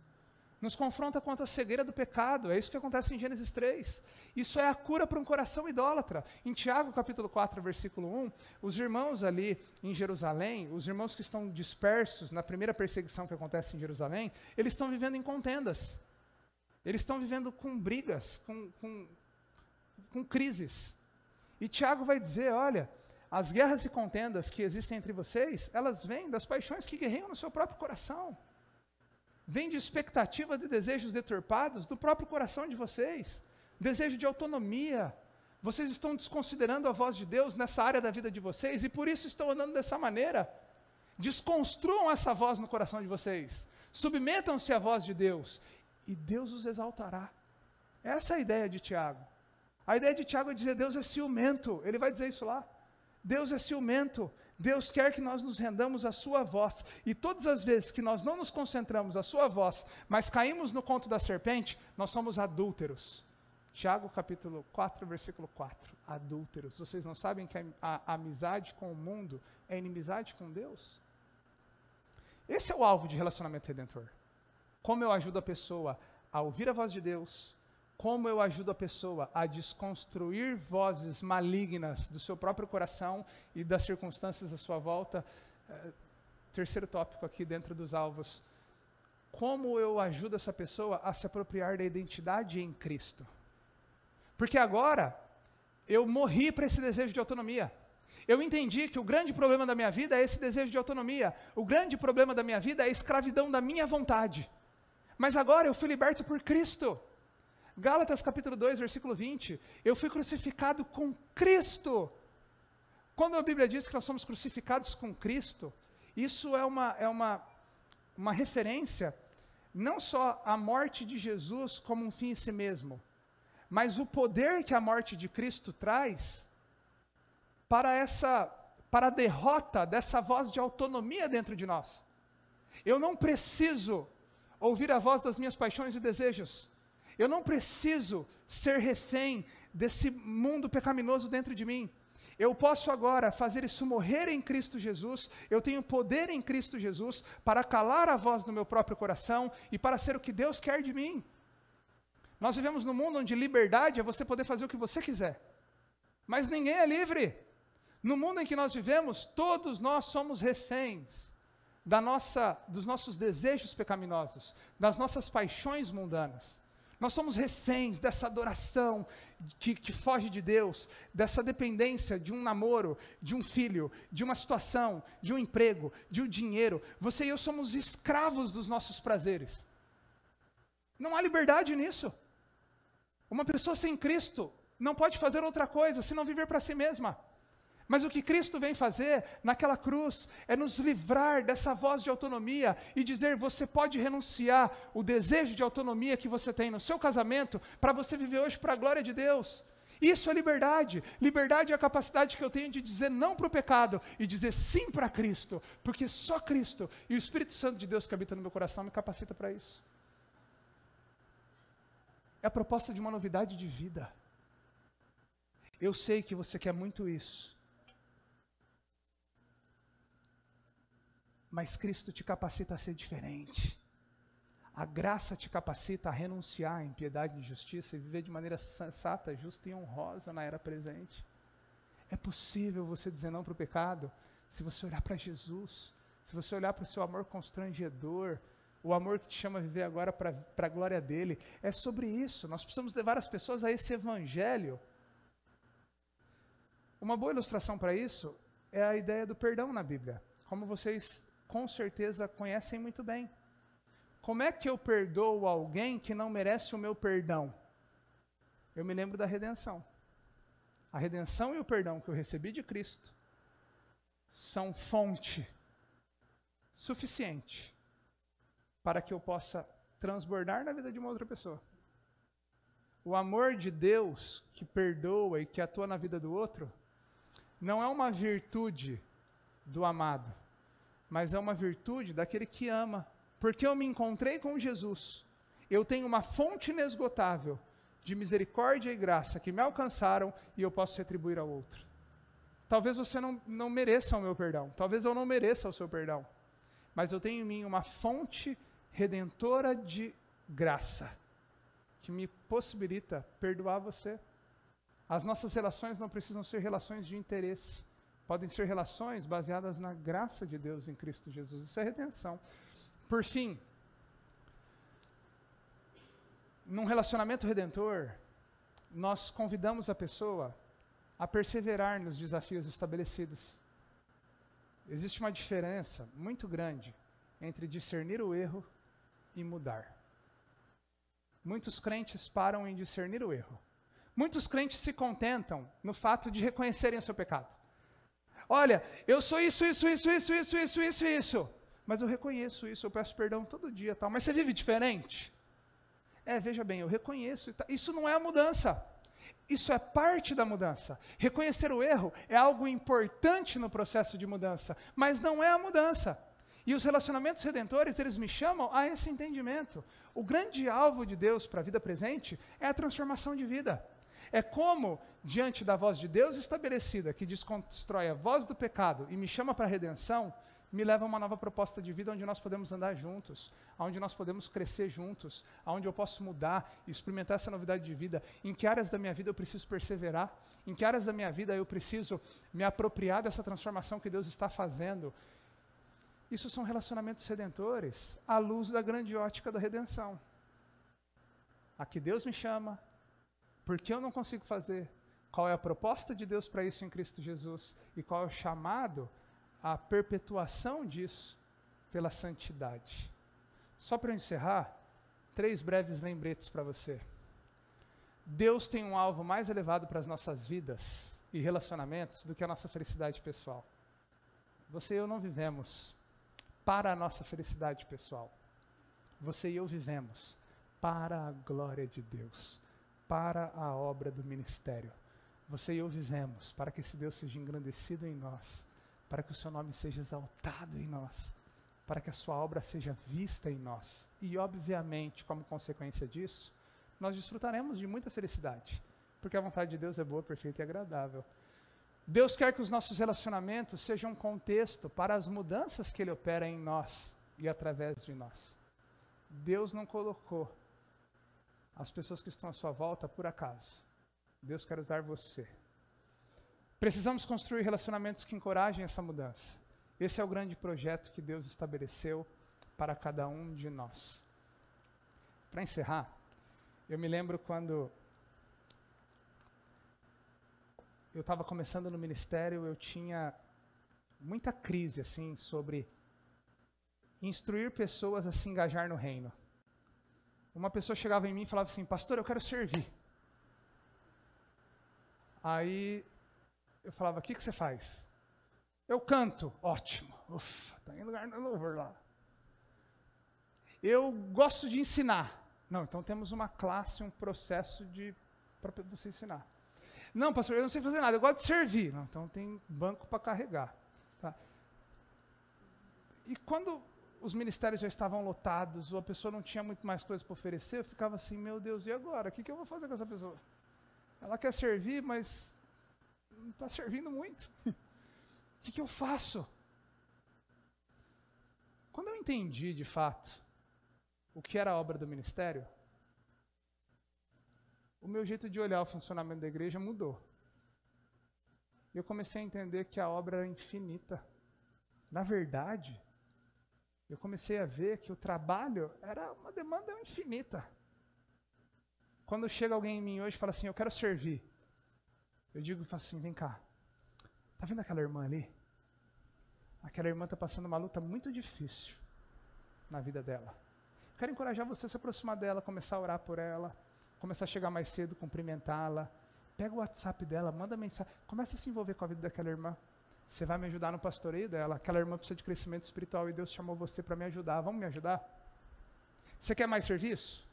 Nos confronta quanto à cegueira do pecado. É isso que acontece em Gênesis 3. Isso é a cura para um coração idólatra. Em Tiago, capítulo 4, versículo 1, os irmãos ali em Jerusalém, os irmãos que estão dispersos na primeira perseguição que acontece em Jerusalém, eles estão vivendo em contendas. Eles estão vivendo com brigas, com crises. E Tiago vai dizer, olha, as guerras e contendas que existem entre vocês, elas vêm das paixões que guerreiam no seu próprio coração. Vem de expectativas e desejos deturpados do próprio coração de vocês. Desejo de autonomia. Vocês estão desconsiderando a voz de Deus nessa área da vida de vocês e por isso estão andando dessa maneira. Desconstruam essa voz no coração de vocês. Submetam-se à voz de Deus e Deus os exaltará. Essa é a ideia de Tiago. A ideia de Tiago é dizer, Deus é ciumento. Ele vai dizer isso lá. Deus é ciumento. Deus quer que nós nos rendamos à sua voz, e todas as vezes que nós não nos concentramos à sua voz, mas caímos no conto da serpente, nós somos adúlteros. Tiago capítulo 4, versículo 4, adúlteros. Vocês não sabem que a amizade com o mundo é inimizade com Deus? Esse é o alvo de relacionamento redentor. Como eu ajudo a pessoa a ouvir a voz de Deus, como eu ajudo a pessoa a desconstruir vozes malignas do seu próprio coração e das circunstâncias à sua volta. Terceiro tópico aqui dentro dos alvos. Como eu ajudo essa pessoa a se apropriar da identidade em Cristo? Porque agora eu morri para esse desejo de autonomia. Eu entendi que o grande problema da minha vida é esse desejo de autonomia. O grande problema da minha vida é a escravidão da minha vontade. Mas agora eu fui liberto por Cristo. Gálatas capítulo 2, versículo 20, eu fui crucificado com Cristo. Quando a Bíblia diz que nós somos crucificados com Cristo, isso é uma referência, não só à morte de Jesus como um fim em si mesmo, mas o poder que a morte de Cristo traz para a derrota dessa voz de autonomia dentro de nós. Eu não preciso ouvir a voz das minhas paixões e desejos. Eu não preciso ser refém desse mundo pecaminoso dentro de mim. Eu posso agora fazer isso morrer em Cristo Jesus. Eu tenho poder em Cristo Jesus para calar a voz do meu próprio coração e para ser o que Deus quer de mim. Nós vivemos num mundo onde liberdade é você poder fazer o que você quiser. Mas ninguém é livre. No mundo em que nós vivemos, todos nós somos reféns dos nossos desejos pecaminosos, das nossas paixões mundanas. Nós somos reféns dessa adoração que foge de Deus, dessa dependência de um namoro, de um filho, de uma situação, de um emprego, de um dinheiro. Você e eu somos escravos dos nossos prazeres. Não há liberdade nisso. Uma pessoa sem Cristo não pode fazer outra coisa senão viver para si mesma. Mas o que Cristo vem fazer naquela cruz é nos livrar dessa voz de autonomia e dizer: você pode renunciar o desejo de autonomia que você tem no seu casamento para você viver hoje para a glória de Deus. Isso é liberdade. Liberdade é a capacidade que eu tenho de dizer não para o pecado e dizer sim para Cristo, porque só Cristo e o Espírito Santo de Deus que habita no meu coração me capacita para isso. É a proposta de uma novidade de vida. Eu sei que você quer muito isso. Mas Cristo te capacita a ser diferente. A graça te capacita a renunciar à impiedade e justiça e viver de maneira sensata, justa e honrosa na era presente. É possível você dizer não para o pecado se você olhar para Jesus, se você olhar para o seu amor constrangedor, o amor que te chama a viver agora para a glória dele. É sobre isso. Nós precisamos levar as pessoas a esse evangelho. Uma boa ilustração para isso é a ideia do perdão na Bíblia. Como vocês com certeza conhecem muito bem. Como é que eu perdoo alguém que não merece o meu perdão? Eu me lembro da redenção. A redenção e o perdão que eu recebi de Cristo são fonte suficiente para que eu possa transbordar na vida de uma outra pessoa. O amor de Deus que perdoa e que atua na vida do outro não é uma virtude do amado, mas é uma virtude daquele que ama. Porque eu me encontrei com Jesus, eu tenho uma fonte inesgotável de misericórdia e graça que me alcançaram e eu posso retribuir ao outro. Talvez você não mereça o meu perdão, talvez eu não mereça o seu perdão, mas eu tenho em mim uma fonte redentora de graça que me possibilita perdoar você. As nossas relações não precisam ser relações de interesse, podem ser relações baseadas na graça de Deus em Cristo Jesus. Isso é redenção. Por fim, num relacionamento redentor, nós convidamos a pessoa a perseverar nos desafios estabelecidos. Existe uma diferença muito grande entre discernir o erro e mudar. Muitos crentes param em discernir o erro. Muitos crentes se contentam no fato de reconhecerem o seu pecado. Olha, eu sou isso, mas eu reconheço isso, eu peço perdão todo dia, tal. Mas você vive diferente? Veja bem, eu reconheço. Isso não é a mudança. Isso é parte da mudança. Reconhecer o erro é algo importante no processo de mudança, mas não é a mudança. E os relacionamentos redentores, eles me chamam a esse entendimento. O grande alvo de Deus para a vida presente é a transformação de vida. É como, diante da voz de Deus estabelecida, que desconstrói a voz do pecado e me chama para a redenção, me leva a uma nova proposta de vida onde nós podemos andar juntos, onde nós podemos crescer juntos, onde eu posso mudar, experimentar essa novidade de vida. Em que áreas da minha vida eu preciso perseverar? Em que áreas da minha vida eu preciso me apropriar dessa transformação que Deus está fazendo? Isso são relacionamentos redentores à luz da grande ótica da redenção. A que Deus me chama, por que eu não consigo fazer? Qual é a proposta de Deus para isso em Cristo Jesus? E qual é o chamado à perpetuação disso pela santidade? Só para eu encerrar, 3 breves lembretes para você. Deus tem um alvo mais elevado para as nossas vidas e relacionamentos do que a nossa felicidade pessoal. Você e eu não vivemos para a nossa felicidade pessoal. Você e eu vivemos para a glória de Deus, para a obra do ministério. Você e eu vivemos para que esse Deus seja engrandecido em nós, para que o seu nome seja exaltado em nós, para que a sua obra seja vista em nós. E, obviamente, como consequência disso, nós desfrutaremos de muita felicidade, porque a vontade de Deus é boa, perfeita e agradável. Deus quer que os nossos relacionamentos sejam um contexto para as mudanças que Ele opera em nós e através de nós. Deus não colocou as pessoas que estão à sua volta por acaso. Deus quer usar você. Precisamos construir relacionamentos que encorajem essa mudança. Esse é o grande projeto que Deus estabeleceu para cada um de nós. Para encerrar, eu me lembro quando eu estava começando no ministério, eu tinha muita crise assim sobre instruir pessoas a se engajar no reino. Uma pessoa chegava em mim e falava assim: pastor, eu quero servir. Aí eu falava, o que você faz? Eu canto. Ótimo. Ufa, tá em lugar no louvor lá. Eu gosto de ensinar. Não, então temos uma classe, um processo para você ensinar. Não, pastor, eu não sei fazer nada, eu gosto de servir. Não, então tem banco para carregar. Tá? E quando os ministérios já estavam lotados, ou a pessoa não tinha muito mais coisa para oferecer, eu ficava assim, meu Deus, e agora? O que eu vou fazer com essa pessoa? Ela quer servir, mas não está servindo muito. O que eu faço? Quando eu entendi, de fato, o que era a obra do ministério, o meu jeito de olhar o funcionamento da igreja mudou. E eu comecei a entender que a obra era infinita. Na verdade, eu comecei a ver que o trabalho era uma demanda infinita. Quando chega alguém em mim hoje e fala assim, eu quero servir, eu digo assim, vem cá, tá vendo aquela irmã ali? Aquela irmã está passando uma luta muito difícil na vida dela. Quero encorajar você a se aproximar dela, começar a orar por ela, começar a chegar mais cedo, cumprimentá-la. Pega o WhatsApp dela, manda mensagem, começa a se envolver com a vida daquela irmã. Você vai me ajudar no pastoreio dela. Aquela irmã precisa de crescimento espiritual e Deus chamou você para me ajudar. Vamos me ajudar? Você quer mais serviço?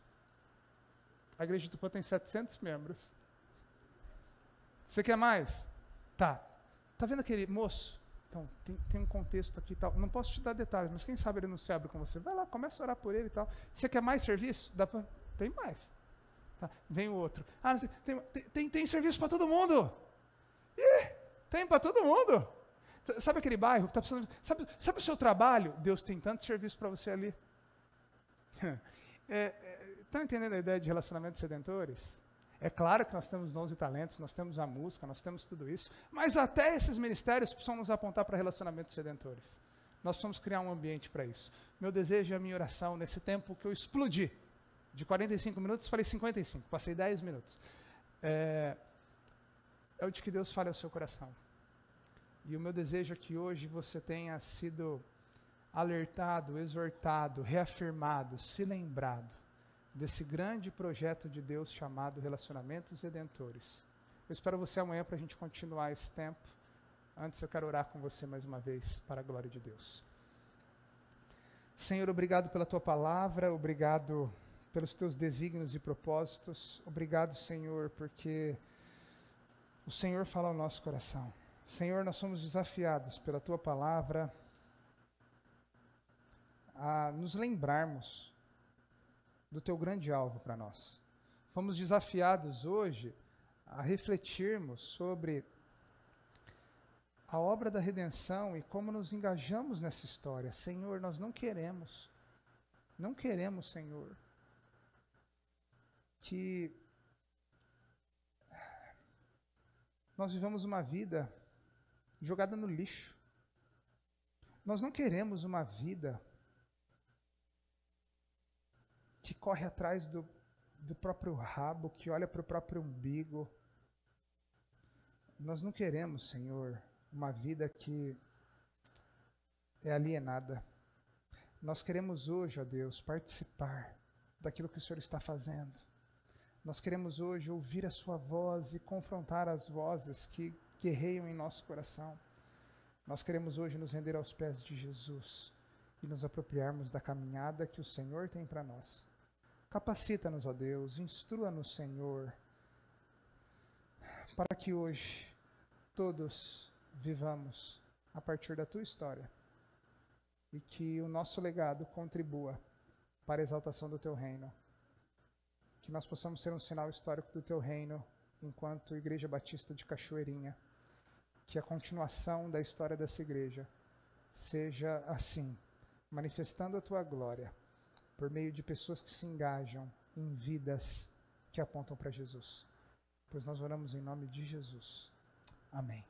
A igreja de Tupã tem 700 membros. Você quer mais? Tá. Tá vendo aquele moço? Então, tem um contexto aqui e tal. Não posso te dar detalhes, mas quem sabe ele não se abre com você. Vai lá, começa a orar por ele e tal. Você quer mais serviço? Tem mais. Tá. Vem o outro. Ah, tem serviço para todo mundo. Ih, tem para todo mundo. Sabe aquele bairro? Tá precisando, sabe o seu trabalho? Deus tem tanto serviço para você ali. Estão entendendo a ideia de relacionamentos redentores? É claro que nós temos dons e talentos, nós temos a música, nós temos tudo isso, mas até esses ministérios precisam nos apontar para relacionamentos redentores. Nós precisamos criar um ambiente para isso. Meu desejo e a minha oração, nesse tempo que eu explodi, de 45 minutos, falei 55, passei 10 minutos. É o de que Deus fale ao seu coração. E o meu desejo é que hoje você tenha sido alertado, exortado, reafirmado, se lembrado desse grande projeto de Deus chamado Relacionamentos Redentores. Eu espero você amanhã para a gente continuar esse tempo. Antes eu quero orar com você mais uma vez, para a glória de Deus. Senhor, obrigado pela Tua palavra, obrigado pelos Teus desígnios e propósitos. Obrigado, Senhor, porque o Senhor fala ao nosso coração. Senhor, nós somos desafiados pela Tua palavra a nos lembrarmos do Teu grande alvo para nós. Fomos desafiados hoje a refletirmos sobre a obra da redenção e como nos engajamos nessa história. Senhor, nós não queremos, Senhor, que nós vivamos uma vida jogada no lixo. Nós não queremos uma vida que corre atrás do próprio rabo, que olha para o próprio umbigo. Nós não queremos, Senhor, uma vida que é alienada. Nós queremos hoje, ó Deus, participar daquilo que o Senhor está fazendo. Nós queremos hoje ouvir a Sua voz e confrontar as vozes que guerreiam em nosso coração. Nós queremos hoje nos render aos pés de Jesus e nos apropriarmos da caminhada que o Senhor tem para nós. Capacita-nos, ó Deus, instrua-nos, Senhor, para que hoje todos vivamos a partir da Tua história e que o nosso legado contribua para a exaltação do Teu reino. Que nós possamos ser um sinal histórico do Teu reino enquanto Igreja Batista de Cachoeirinha. Que a continuação da história dessa igreja seja assim, manifestando a Tua glória por meio de pessoas que se engajam em vidas que apontam para Jesus. Pois nós oramos em nome de Jesus. Amém.